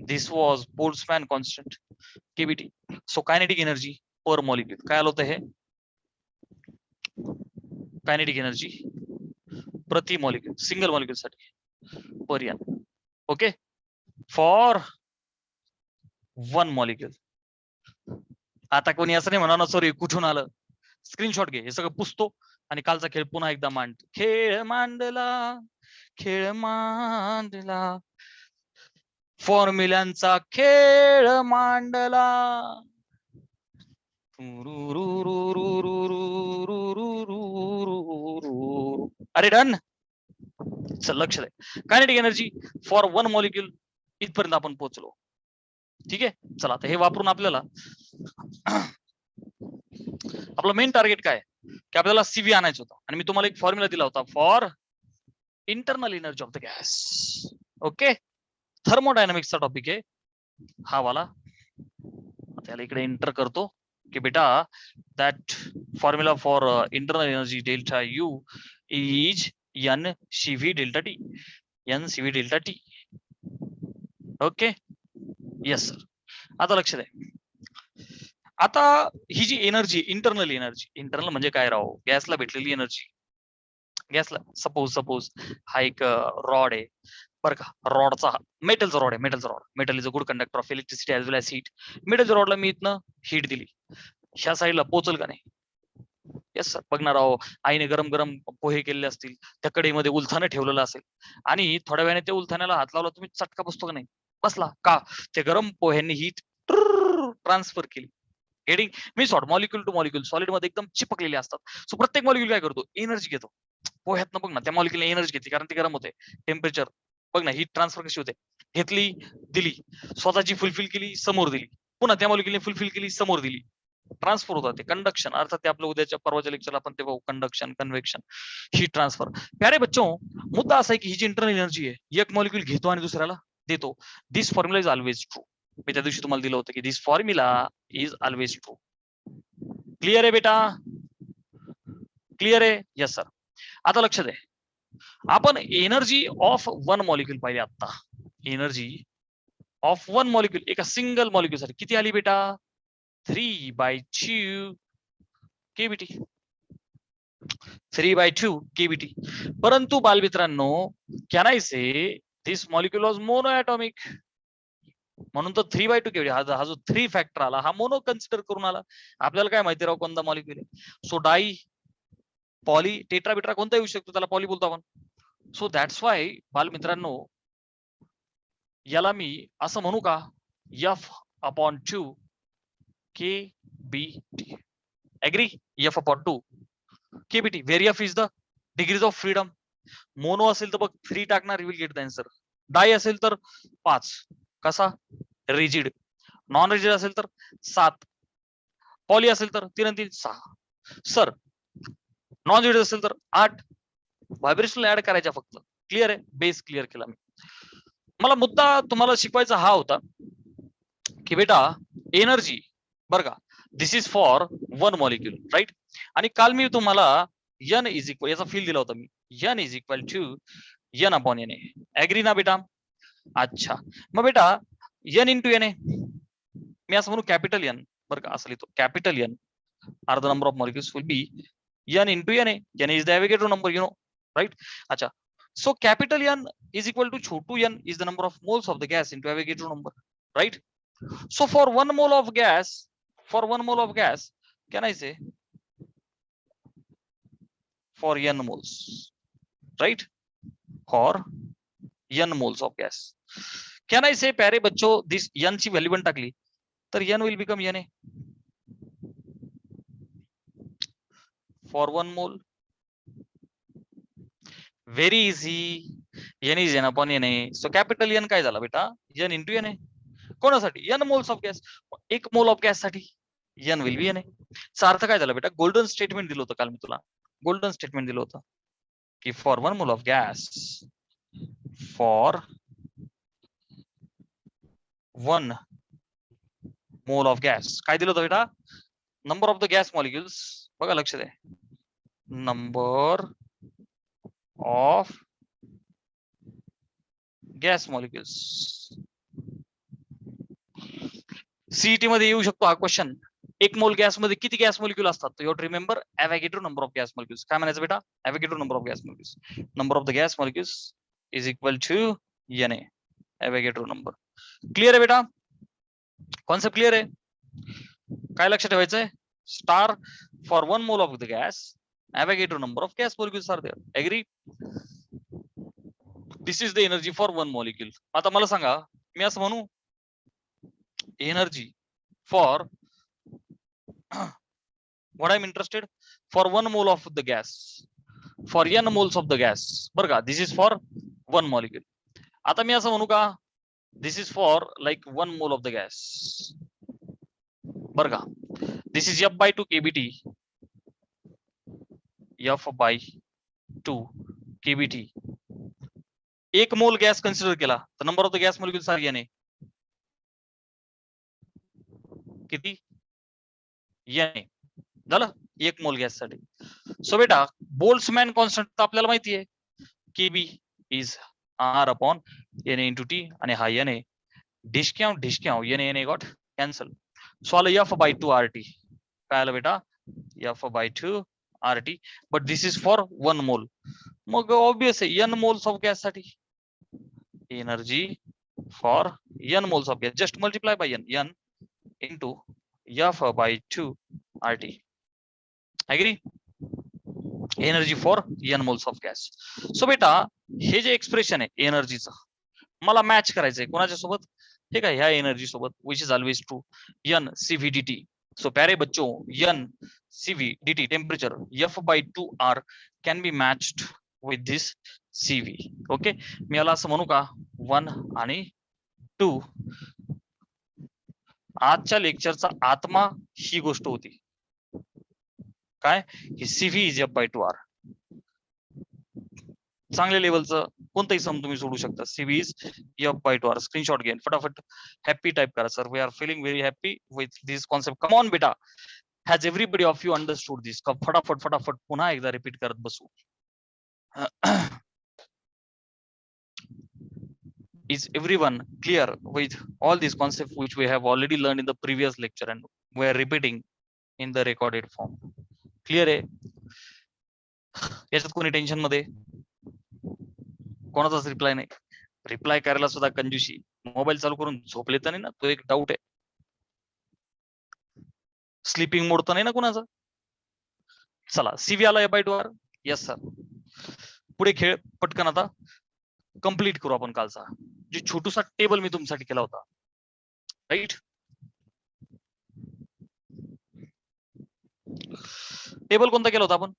this was Boltzmann constant KBT. So kinetic energy per molecule काय आलं होतं, हे कायनेटिक एनर्जी प्रति मॉलिक्यूल, सिंगल मॉलिक्यूल साठी पर एन. Okay, for 1 molecule. आता कोणी असं नाही म्हणा सॉरी कुठून आलं, स्क्रीनशॉट घे, हे सगळं पुसतो आणि कालचा खेळ पुन्हा एकदा मांड. खेळ मांडला, खेळ मांडला, फॉर्म्युल्यांचा खेळ मांडला. अरे डन. चल लक्ष दे, कायनेटिक एनर्जी फॉर 1 मॉलिक्यूल इथपर्यंत आपण पोहोचलो. ठीक आहे. चला आता हे वापरून आपल्याला आपलं मेन टार्गेट काय, की आपल्याला सीव्ही आणायचं होतं, आणि मी तुम्हाला एक फॉर्म्युला दिला होता for internal energy of the gas. Okay, थर्मोडायनामिक्सचा टॉपिक आहे हा वाला. त्याला इकडे एंटर करतो की बेटा that formula for internal energy delta U is N CV delta T. N CV delta T. Okay, yes sir. आता लक्ष द्या, आता ही जी एनर्जी इंटरनल एनर्जी, इंटरनल म्हणजे काय राहो, गॅसला भेटलेली एनर्जी. गॅसला सपोज हा एक रॉड आहे बरं का, रॉडचा मेटलचा रॉड आहे, मेटलचा rod. Metal is a good conductor of electricity as well as heat. मेटलच्या रॉडला मी इथनं हीट दिली, ह्या साईडला पोचल का नाही, येस सर. बघणार आहो, आईने गरम गरम पोहे केलेले असतील, त्या कढईमध्ये उलथानं ठेवलेलं असेल, आणि थोड्या वेळाने ते उलथाण्याला हात लावला, तुम्ही चटका बसतो का नाही, बसला का, ते गरम पोह्यांनी हीट ट्रान्सफर केली. हेडिंग मी sort molecule to molecule solid मध्ये एकदम चिपकलेले असतात. सो प्रत्येक मॉलिक्यूल काय करतो, एनर्जी घेतो. पोह्यातनं बघ ना, त्या मॉलिक्यूलने एनर्जी घेतली कारण ती गरम होते, टेम्परेचर बघ ना, हीट ट्रान्सफर कशी होते, घेतली दिली, स्वतःची फुलफिल केली समोर दिली, पुन्हा त्या मॉलिक्यूलने फुलफिल केली समोर दिली, ट्रान्सफर होतात ते. कंडक्शन अर्थात ते आपल्या उद्याच्या परवाच्या लेक्चरला आपण ते बघू, कंडक्शन, कन्व्हेक्शन, हीट ट्रान्सफर. प्यारे बच्चों, मुद्दा असा आहे की ही जी इंटरनल एनर्जी आहे, एक मॉलिक्यूल घेतो आणि दुसऱ्याला देतो. This formula is always true. मी त्या दिवशी तुम्हाला दिलं होतं की this formula is always true. Clear आहे बेटा, क्लिअर आहे, यस सर. आता लक्ष दे, आपण एनर्जी ऑफ 1 मॉलिक्यूल पाहिजे आता. एनर्जी ऑफ 1 मॉलिक्यूल एका सिंगल मॉलिक्यूल साठी किती आली बेटा, 3/2 केबीटी. 3/2 केबीटी. परंतु बालमित्रांनो, can I say this molecule was mono atomic, म्हणून तो 3/2 केवढी. हा जो 3 फॅक्टर आला हा मोनो कन्सिडर करून आला. आपल्याला काय माहिती राव कोणता मॉलिक्यूल आहे. सो डाई, पॉली, टेट्रा बिट्रा कोणता येऊ शकतो, त्याला पॉली बोलतो आपण. सो दॅट्स वाय बालमित्रांनो, याला मी असं म्हणू का, F/2 KBT. Agree, F/2 KBT. Very F is the degrees of freedom. Mono असेल तर बघ 3 टाकणार, you will get the answer. Di असेल तर 5, कसा रिजिड. नॉन रिजिड असेल तर 7, पॉली असेल तर 3 आणि 3 6. सर नॉन रिजिड असेल तर 8. व्हायब्रेशन ऍड करायच्या फक्त. क्लिअर आहे, बेस क्लिअर केला मी. मला मुद्दा तुम्हाला शिकवायचा हा होता की बेटा एनर्जी बरं का, this is for 1 molecule right. आणि काल मी तुम्हाला एन इज इक्वल, याचा फील दिला होता मी, N is equal to N upon N A. Agree ना बेटा? अच्छा, मग बेटा एन इंटू एन ए, मी असं म्हणू कॅपिटल एन बरं का, असं लिहितो capital N are the number of molecules will be N into N A. N is the Avogadro number, you know, right? अच्छा, so capital N is equal to chotu n is the number of moles of the gas into Avogadro number, right? So for 1 mole of gas, can I say for n moles, right? For n moles of gas, can I say प्यारे बच्चों this n ची व्हॅल्यू पण टाकली तर n will become na for 1 mole. Very easy. N is n upon na. So capital N काय झाला बेटा? n into na. कोणासाठी? n moles of gas. 1 mole of gas साठी n will be na. चा अर्थ काय झाला बेटा? गोल्डन स्टेटमेंट दिलं होतं काल मी तुला. गोल्डन स्टेटमेंट दिलं होतं की for 1 mole of gas, for 1 mole of gas काय दिलं होतं बेटा? Number of the gas molecules, बघा लक्ष द्या, number of gas molecules. CET मध्ये येऊ शकतो हा क्वेश्चन. 1 मोल गॅस मध्ये किती गॅस मॉलिक्युल असतात? You have to remember Avogadro number of gas molecules. काय म्हणायचं बेटा? Avogadro number of gas molecules. Number of the gas molecules is equal to Na, Avogadro number. Clear आहे बेटा? कॉन्सेप्ट क्लिअर आहे? काय लक्षात ठेवायचंय? Star for 1 mole of the gas, Avogadro number of gas molecules are there. Agree? This is the energy for 1 molecule. आता मला सांगा, मी असं म्हणू energy for what I'm interested for 1 mole of the gas, for n moles of the gas, बरं का, this is for 1 molecule. आता मी असं म्हणू का, this is for like 1 mole of the gas, बरं का, this is f by 2 kbt, f by 2 kbt. 1 मोल गॅस कन्सिडर केला तर number of the gas molecules are n. किती? n झालं 1 मोल गॅस साठी. सो बेटा बोल्ट्झमॅन कॉन्स्टंट आपल्याला माहिती आहे, Kb is R upon Na into T, आणि हा Na discount Na got cancel. So आलं f by 2 RT. काय आलं बेटा? f by 2 RT. But this is for 1 mole. मग ऑब्वियस आहे n मोल्स ऑफ गॅस साठी energy for n moles of gas just multiply by n into f by 2 RT. Agree? Energy for n moles of gas. So बेटा हे जे एक्सप्रेशन आहे एनर्जीचं, मला मॅच करायचंय कोणाच्या सोबत? ठीक आहे, ह्या एनर्जी सोबत, which is always true, n CV dt. So प्यारे बच्चों, n CV dt temperature f by 2 R can be matched with this CV. Okay, मी याला असं म्हणू का 1 आणि 2. आजच्या लेक्चरचा आत्मा ही गोष्ट होती काय, की CV is f by 2 R. चांगल्या लेवलचं कोणताही सम तुम्ही सोडू शकता. CV is f by 2 R. Screenshot घेऊन फटाफट हॅपी टाइप करा. Sir we are feeling very happy with this concept. Come on बेटा, has everybody of you understood this? फटाफट पुन्हा एकदा रिपीट करत बसू. Is everyone clear with all these concepts which we have already learned in the previous lecture and we are repeating in the recorded form? Clear आहे? याच्यात कोणी टेन्शन मध्ये? कोणाचाच रिप्लाय नाही. रिप्लाय करायला सुद्धा कंजूशी. मोबाईल चालू करून झोपले तर नाही ना, तो एक डाऊट आहे. स्लीपिंग मोड तर नाही ना कुणाचा? चला, CV आला f by 2 R. Yes sir. पुढे खेळ पटकन आता कंप्लीट करू आपण कालचा जे छोटूसा टेबल मी तुमच्यासाठी केला होता, राईट? टेबल कोणता केला होता आपण?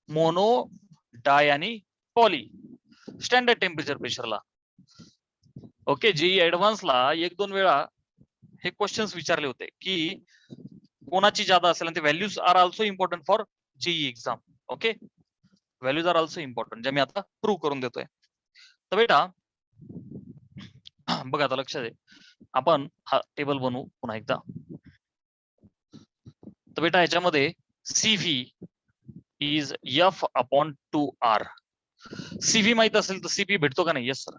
मोनो, डाय आणि पॉली स्टँडर्ड टेम्परेचर प्रेशरला. ओके, जेई ऍडव्हान्सला 1-2 वेळा हे क्वेश्चन्स विचारले होते की कोणाची जादा असेल, आणि ते values are also important for JEE exam. Okay, values are also important, जे मी आता प्रूव्ह करून देतोय. तर बेटा बघा आता लक्षात आहे, आपण हा टेबल बनवू पुन्हा एकदा. तर बेटा ह्याच्यामध्ये CV is f upon 2 R. CV माहित असेल तर सीपी भेटतो का नाही? Yes sir.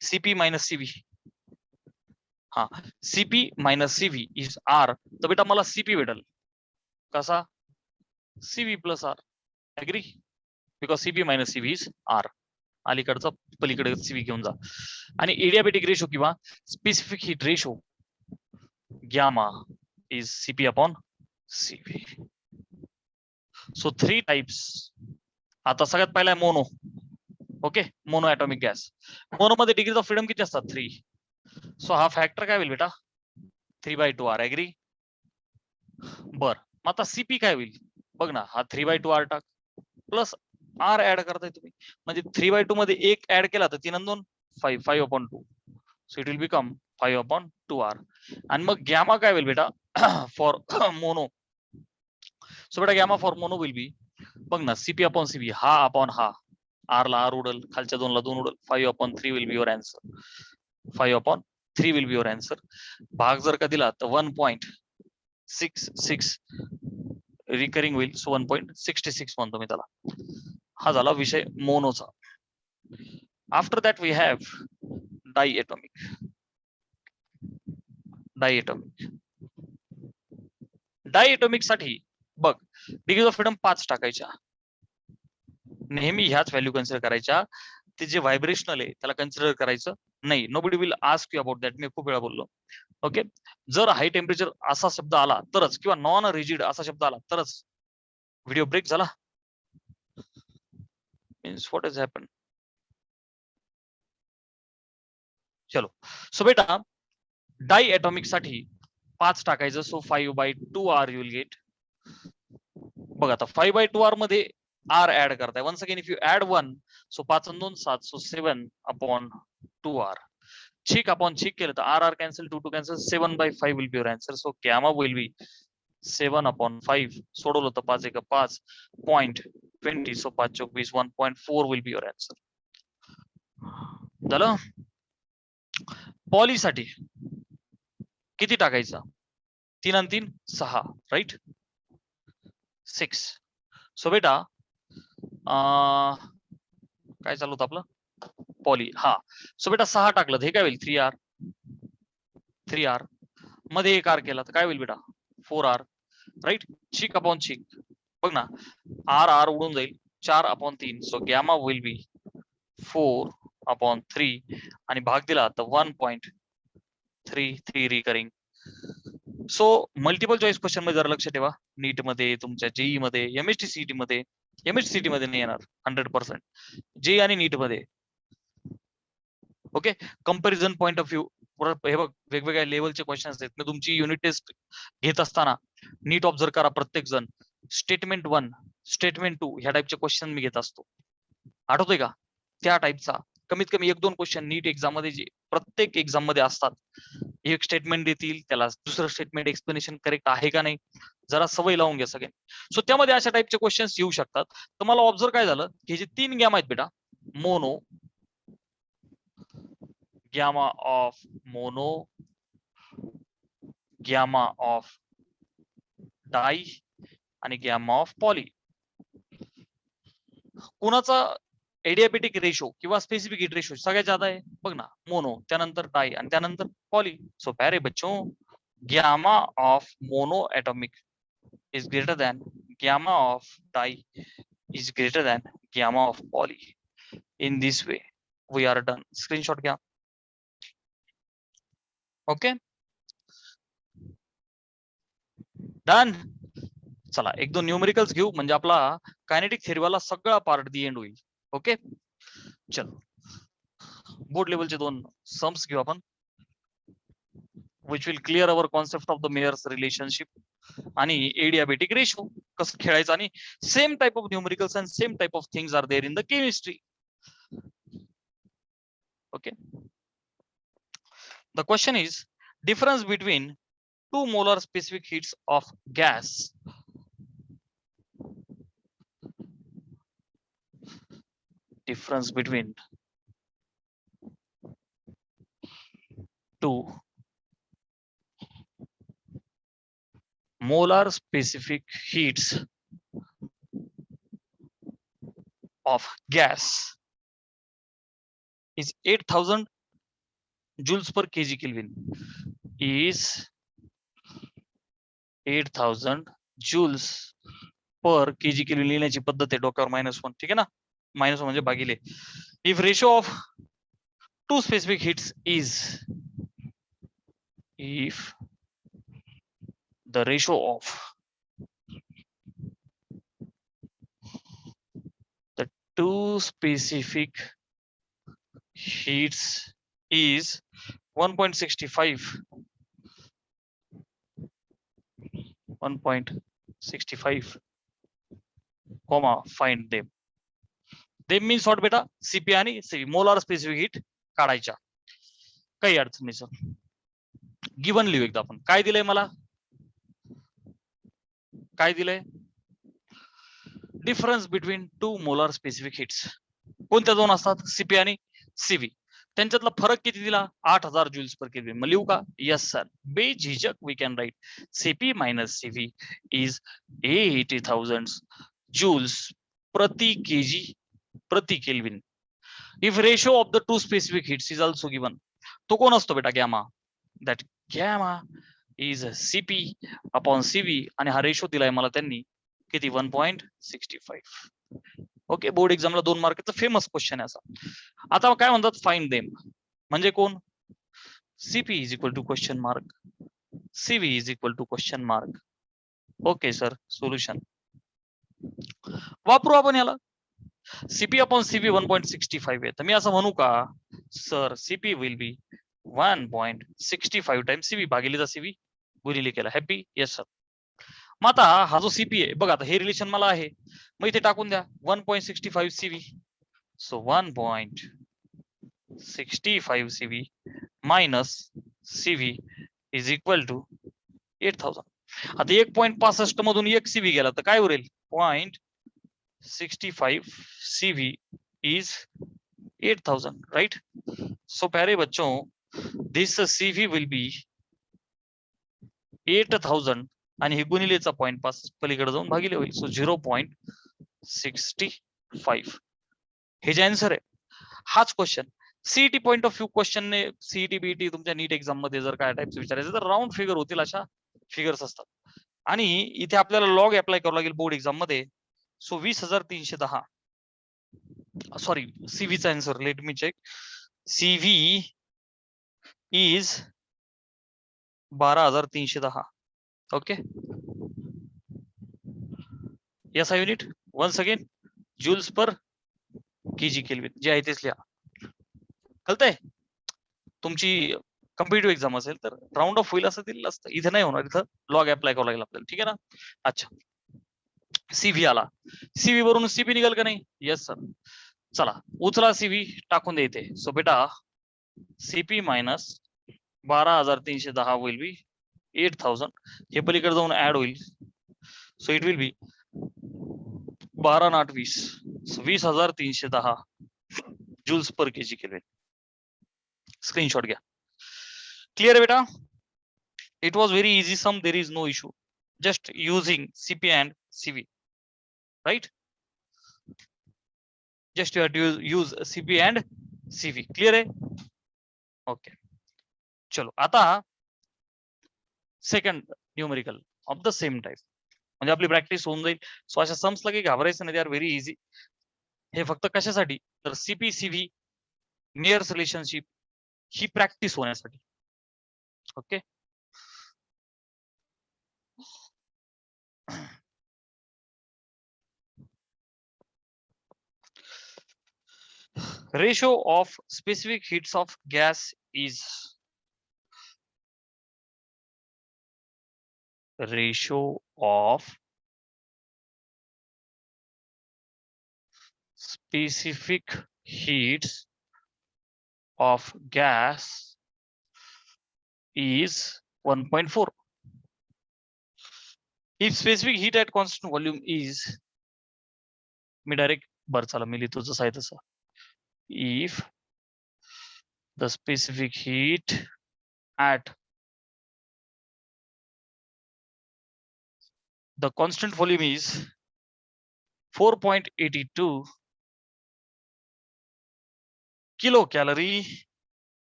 CP minus CV. हा, CP minus CV is R. तर बेटा मला सीपी भेटल कसा? CV plus R. Agree? Because CP minus CV is R. अलीकडचा पलीकडे सीव्ही घेऊन जा. आणि एडियाबेटिक रेशो किंवा specific heat ratio gamma is CP upon CV. So 3 types. आता सगळ्यात पहिला आहे mono. Okay, mono atomic gas. Mono मध्ये डिग्रीज ऑफ फ्रीडम किती असतात? 3. सो हा फॅक्टर काय होईल बेटा? 3/2 आर. ऍग्री? बर, मग आता सीपी काय होईल? बघ ना, हा 3/2 आर टाक प्लस आर ऍड करताय तुम्ही, म्हणजे 3/2 मध्ये एक ऍड केला तर 3 आणि 2 5. 5/2. So it will become 5/2 R. आणि मग गॅमा काय होईल बेटा फॉर मोनो? सो बेटा gamma for mono will be, बघ ना, सीपी अपॉन सीबी, हा अपॉन हा, आर ला आर उडल, खालच्या 2 ला 2 उडल. 5/3 will be your answer. 5/3 will be your answer. भाग जर का दिला तर 1.66 रिकरिंग होईल. सो 1.66 म्हणतो मी त्याला. हा झाला विषय मोनोचा. After that we have diatomic. Diatomic साठी बघ, डिग्रीज ऑफ फ्रीडम 5 टाकायच्या. नेहमी ह्याच व्हॅल्यू कन्सिडर करायच्या. ते जे व्हायब्रेशनल आहे त्याला कन्सिडर करायचं नाही. Nobody will ask you about that. मी खूप वेळा बोललो. ओके, जर हाय टेम्परेचर असा शब्द आला तरच, किंवा नॉन रिजिड असा शब्द आला तरच व्हिडिओ ब्रेक झाला. Means what is happen. चलो, सो बेटा डायएटॉमिक साठी 5 टाकायचं. So 5/2 R you will get. बघ आता 5/2 आर मध्ये आर ऍड करताय. Once again if you add 1, so 5 आणि 2 7, so 7/2 R. cheek upon cheek केलं तर R R cancel, 2 2 cancel, 7/5 will be your answer. So gamma will be 7/5. सोडवलं तर 5 1 5 0.20. So 5 Chowk 20, 1.4 will be your answer. झालं. पॉलीसाठी किती टाकायचं? 3 आणि 3 6, राईट? 6. सो बेटा काय चालू होतं आपलं? पॉली. हा, सो बेटा 6 टाकलं हे काय होईल? 3R. 3R मध्ये एक आर केला तर काय होईल बेटा? 4R, right? चिक अपॉन चिक, बघ ना, आर आर उडून जाईल. 4/3. सो गॅमा विल बी 4/3. आणि भाग दिला तर 1.33 recurring. So multiple choice question मध्ये जरा लक्ष ठेवा. नीट मध्ये, तुमच्या जेई मध्ये, एमएसटीसीटी मध्ये. एमएसटीसीटी मध्ये नाही येणार 100%. जेई आणि नीट मध्ये. Okay, comparison point of view. हे बघ, वेगवेगळ्या लेवलचे क्वेश्चन आहेत. मी तुमची युनिट टेस्ट घेत असताना नीट ऑब्झर्व करा प्रत्येक जण. स्टेटमेंट 1, स्टेटमेंट 2 ह्या टाइपचे क्वेश्चन मी घेत असतो. आठवतोय का? त्या टाइपचा कमीत कमी 1-2 क्वेश्चन नीट एक्झाम मध्ये, जे प्रत्येक एक्झाम मध्ये असतात. एक स्टेटमेंट देतील, त्याला दुसरं स्टेटमेंट एक्सप्लेनेशन करेक्ट आहे का नाही जरा सवय लावून घ्या सगळ्यांनी. सो त्यामध्ये अशा टाइपचे क्वेश्चन्स येऊ शकतात. तर मला ऑब्झर्व काय झालं, हे जे 3 गॅम आहेत बेटा, mono, gamma of mono, gamma of di आणि गॅमा ऑफ पॉली. कुणाचा एडियाबेटिक रेशो किंवा स्पेसिफिक हीट रेशो सगळ्यात ज्यादा आहे? बघ ना, मोनो, त्यानंतर डाय आणि त्यानंतर पॉली. सो प्यारे बच्चों, gamma of mono atomic is greater than gamma of di is greater than gamma of poly. In this way we are done. Screenshot घ्या. Okay, done. चला 1-2 न्यूमेरिकल्स घेऊ, म्हणजे आपला कायनेटिक थेरीवाला सगळा पार्ट दी एंड होईल. ओके, चलो बोर्ड लेवलचे 2 सम्स घेऊ आपण, which will clear our concept of the Mayer's relationship आणि adiabatic ratio कसं खेळायचं. आणि same type of numericals and same type of things are there in the chemistry. Okay, the question is difference between 2 molar specific heats of gas. Difference between 2 molar specific heats of gas is 8000 joules per kg Kelvin is 8000 joules per kg Kelvin लिहिण्याची पद्धत आहे डोक्यावर -1 ठीक आहे ना -1 म्हणजे भागिले if ratio of two specific heats is if the ratio of the two specific heats is 1.65 comma find them means what बेटा CP आणि CV मोलार स्पेसिफिक हीट काढायच्या काही अडचण नाही सर गिवन लिहू एकदा आपण काय दिलंय मला काय दिलंय difference between two molar specific hits कोणत्या दोन असतात सीपी आणि सीव्ही त्यांच्यातला फरक किती दिला 8000 joules per केल्विन मग लिहू का यस सर बेझिझक we can write CP minus CV is 80,000 joules प्रति केजी प्रति kelvin if ratio of the two specific heats is also given तो कोण असतो बेटा gamma that gamma is CP upon CV आणि हा रेशो दिलाय मला त्यांनी किती 1.65 ओके बोर्ड एक्झामला 2 मार्काचा फेमस क्वेश्चन आहे असा आता काय म्हणतात फाइंड देम म्हणजे कोण CP is equal to question mark CV is equal to question mark okay sir solution वापरू आपण याला सीपी अपॉन सीव्ही 1.65 आहे तर मी असं म्हणू का sir CP will be 1.65 times CV भागिले सीव्ही गुणिले केला हॅपी येस सर मग आता हा जो सीपी आहे बघा आता हे रिलेशन मला आहे मग इथे टाकून द्या 1.65 CV so 1.65 CV minus CV is equal to 8000 आता 1.65 मधून 1 सीव्ही गेला तर काय उरेल 0.65 सीव्ही इज 8000 राइट सो प्यारे बच्चों दिस सीव्ही विल बी 8000 आणि हे गुणिलेचा 0.5 पलीकडे जाऊन भागिले होईल सो 0.65 हे जे आन्सर आहे हाच question CET point of view question ने सीईटी बीईटी तुमच्या नीट एक्झाम मध्ये जर काय टाइप्स विचारायचं तर राऊंड फिगर होतील अशा फिगर्स असतात आणि इथे आपल्याला लॉग अप्लाय करावं लागेल बोर्ड एक्झाम मध्ये सो 20,310 सॉरी सीव्हीचा answer let me check CV is 12,310 okay yes I unit once again joules per kg kelvin जे आहे तेच लिहा कळतंय तुमची कॉम्पिटिटिव्ह एक्झाम असेल तर राऊंड ऑफ होईल असं दिलेलं असतं इथे नाही होणार इथं लॉग अप्लाय करावं लागेल आपल्याला ठीक आहे ना अच्छा सीव्ही आला सीव्ही वरून सीपी निघाल का नाही येस सर चला उचला सीव्ही टाकून दे इथे सो बेटा सीपी मायनस 12,310 विल बी 8000 हे पलीकडे जाऊन ऍड होईल so it will be 12 8 20 20,310 joules per kg kelvin screenshot घ्या क्लियर है बेटा it was very easy some there is no issue just using CP and CV right just you have to use CP and CV clear है ओके चलो आता second numerical of the same type म्हणजे आपली प्रॅक्टिस होऊन जाईल सो अशा सम्सला काही घाबरायचं नाही दे आर व्हेरी इझी हे फक्त कशासाठी तर सीपी सीव्ही नियर रिलेशनशिप ही प्रॅक्टिस होण्यासाठी okay ratio of specific heats of gas is ratio of specific heats of gas is 1.4 if specific heat at constant volume is me direct बर चला मी लिहितो जसं आहे तसं if the specific heat at the constant volume is 4.82 kilo calorie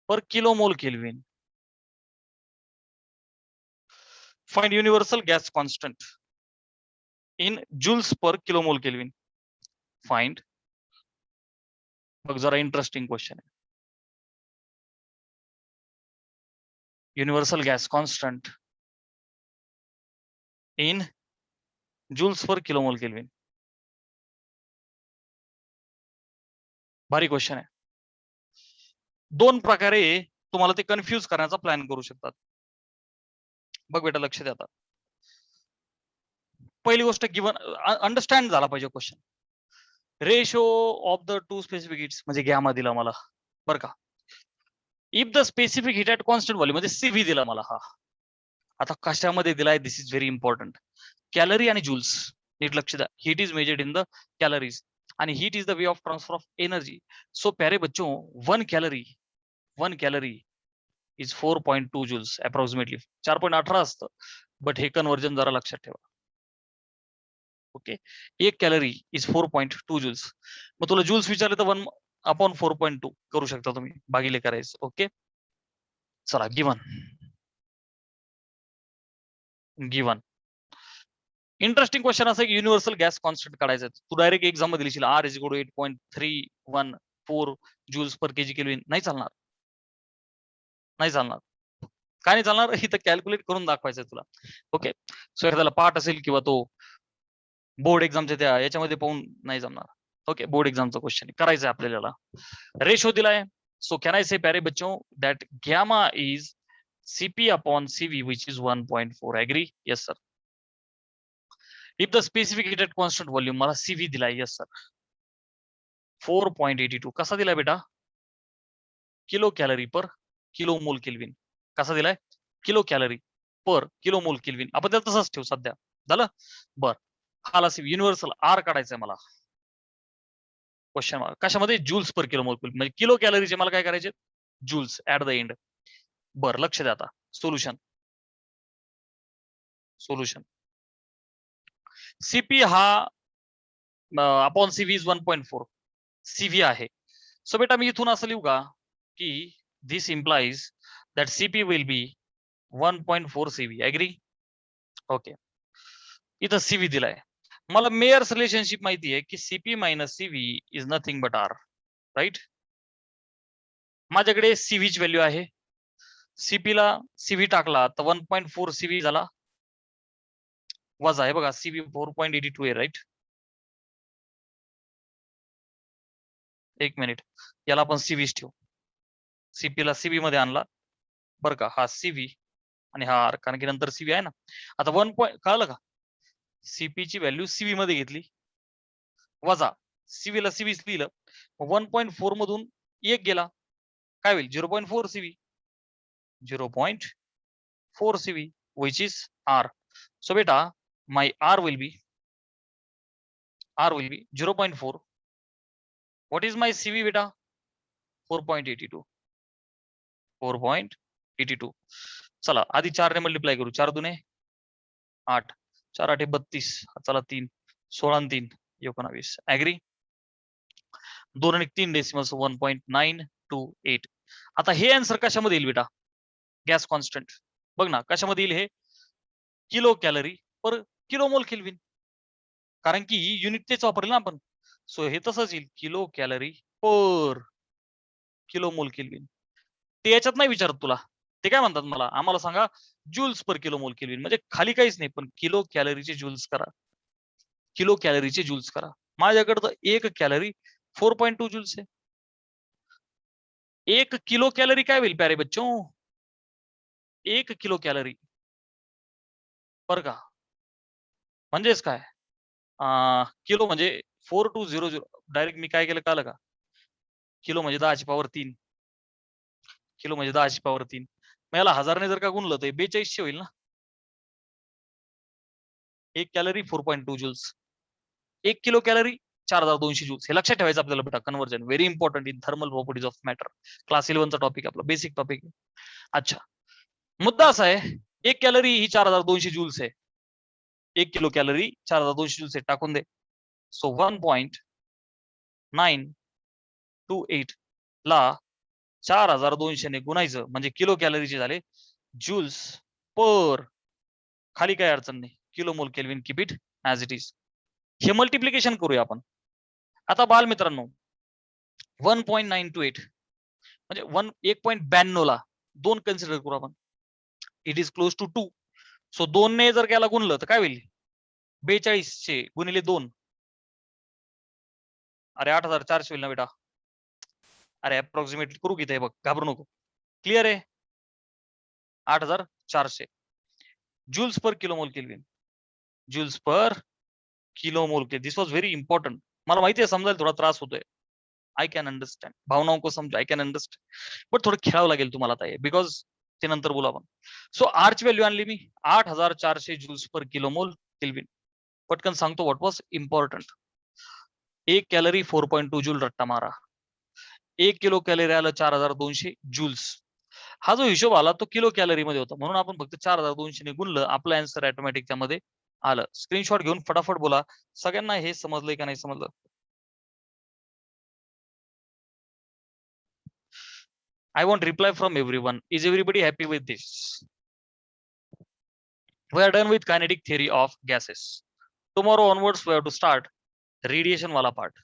per kilo mole kelvin. Find universal gas constant in joules per kilo mole kelvin. Find. बघ जरा इंटरेस्टिंग क्वेश्चन आहे. Universal gas constant in joules per kilo mole kelvin. भारी क्वेश्चन आहे. दोन प्रकारे तुम्हाला ते कन्फ्यूज करण्याचा प्लॅन करू शकतात. बघ बेटा लक्ष द्या आता. पहिली गोष्ट गिवन अंडरस्टँड झाला पाहिजे question. Ratio of the two specific heats म्हणजे गॅमा दिला मला बरं का. If the specific heat at constant value म्हणजे सीव्ही दिला मला हा. आता कशामध्ये दिलाय this is very important. Calorie आणि जूल्स. नीट लक्ष द्या. Heat is measured in the calories आणि heat is the way of transfer of energy. So प्यारे बच्चों one calorie is 4.2 joules approximately. 4.18 असतं बट हे कन्वर्जन जरा लक्षात ठेवा. ओके. एक कॅलरी इज 4.2 joules. मग तुला जूल्स विचारले तर 1/4.2 करू शकता तुम्ही भागिले करायचं. ओके चला गिवन इंटरेस्टिंग क्वेश्चन असं युनिव्हर्सल गॅस कॉन्स्टंट काढायचं. तू डायरेक्ट एक्झाम मध्ये लिहिशील R = 8.314 joules per kg kelvin. नाही चालणार. काय नाही चालणार. इथं कॅल्क्युलेट करून दाखवायचं तुला. ओके सो एखाद्याला पाठ असेल किंवा तो बोर्ड एक्झामच्या त्या याच्यामध्ये पाहून नाही जमणार. ओके बोर्ड एक्झामचा क्वेश्चन करायचं आहे आपल्याला. रेशो दिलाय. सो कॅन आय से प्यारे बच्चों that gamma is CP/CV which is 1.4. agree? Yes sir. If the specific heat at constant volume मला CV दिलाय. yes sir. 4.82 कसा दिलाय बेटा. Kilo calorie per kilo mole kelvin. कसा दिलाय. Kilo calorie per kilo mole kelvin. आपण त्याला तसंच ठेवू सध्या. झालं बर. हाला युनिव्हर्सल R काढायचंय मला. क्वेश्चन मार्क कशामध्ये जूल्स पर किलो मोल म्हणजे किलो कॅलरीचे मला काय करायचे जूल्स ऍट द एंड. बर लक्ष द्या आता. सोल्युशन सीपी हा अपॉन CV इज 1.4 CV आहे. सो बेटा मी इथून असं लिहू का की this implies that CP will be 1.4 CV. Agree. Okay इथं CV दिलाय. मला मेयर्स रिलेशनशिप माहिती आहे की CP - CV is nothing but R. Right. माझ्याकडे CV ची व्हॅल्यू आहे. CP ला CV टाकला तर 1.4 CV झाला. वजा आहे बघा CV 4.82 आहे. राईट. एक मिनिट याला आपण CV ठेवू. CP ला CV मध्ये आणला बरं का. हा CV आणि हा R कारण की नंतर CV आहे ना. आता 1 कळलं का. CP ची व्हॅल्यू CV मध्ये घेतली वजा CV ला CV लिहिलं. 1.4 मधून एक गेला काय होईल 0.4 CV. 0.4 CV which is R. So beta my R will be 0.4. What is my CV beta. 4.82. 4.82. चला आधी 4 ने मल्टिप्लाय करू. 4 दुने 8 4 8 32. चला 3 16 आणि 3 19. ऍग्री. 2 आणि 3 डेसिमल्स 1.928. आता हे आन्सर कशामध्ये येईल बेटा. गॅस कॉन्स्टंट बघ ना कशामध्ये येईल हे. Kilo calorie per kilo mole kelvin कारण की युनिट तेच वापरले ना आपण. सो हे तसंच येईल kilo calorie per kilo mole kelvin. ते याच्यात नाही विचारत तुला. ते काय म्हणतात मला आम्हाला सांगा joules per kilo mole kelvin म्हणजे खाली काहीच नाही पण किलो कॅलरीचे जूल्स करा. किलो कॅलरीचे जूल्स करा. माझ्याकडे तर एक कॅलरी 4.2 जूल्स आहे. एक किलो कॅलरी काय होईल प्यारे बच्चों. एक किलो कॅलरी बरं का. म्हणजेच काय किलो म्हणजे 4200. डायरेक्ट मी काय केलं कळलं का. किलो म्हणजे 10^3. किलो म्हणजे 10^3. मग याला 1000 ने जर का गुणलं तर 4200 होईल ना. एक calorie 4.2 joules. 1 kilo calorie 4200 joules. हे लक्षात ठेवायचं आपल्याला बेटा. Conversion very important in thermal properties of matter. Class 11 चा टॉपिक आपला बेसिक टॉपिक. अच्छा मुद्दा असा आहे 1 कॅलरी ही 4200 जूल्स आहे. 1 किलो कॅलरी 4200 जूल्स आहे. टाकून दे. सो 1.928 ला 4200 ने गुणायचं म्हणजे किलो कॅलरीचे झाले जूल्स पर, खाली काय अडचण नाही, kilo mole kelvin, keep it as it is. हे मल्टिप्लिकेशन करूया आपण. आता बाल मित्रांनो 1.928 म्हणजे 1.92 ला 2 कन्सिडर करू आपण. It is close to 2. So 2 ने जर त्याला गुणलं तर काय होईल, 4200 गुणिले 2, अरे 8400 होईल ना बेटा. अरे अप्रॉक्सिमेटली करू किती बघ, घाबरू नको. क्लिअर आहे, 8400 joules per kilo mole kelvin, joules per kilo mole K. This was very important. मला माहिती आहे समजायला थोडा त्रास होतोय. आय कॅन अंडरस्टँड, भावनाओं को समझो, आय कॅन अंडरस्टँड, बट थोडं खेळावं लागेल तुम्हाला आता, बिकॉज ते नंतर बोलू आपण. सो आरची व्हॅल्यू आणली मी 8400 joules per kilo mole kelvin. पटकन सांगतो what was important. 1 calorie 4.2 joule रट्टा मारा. 1 किलो कॅलरी आलं 4200 जूल्स. हा जो हिशोब आला तो किलो कॅलरी मध्ये होता, म्हणून आपण फक्त 4200 ने गुणलं, आपलं आन्सर ऑटोमॅटिक त्यामध्ये आलं. स्क्रीनशॉट घेऊन फटाफट बोला, सगळ्यांना हे समजलंय का नाही समजलं. I want reply from everyone. Is everybody happy with this? We are done with kinetic theory of gases. Tomorrow onwards we have to start radiation wala part.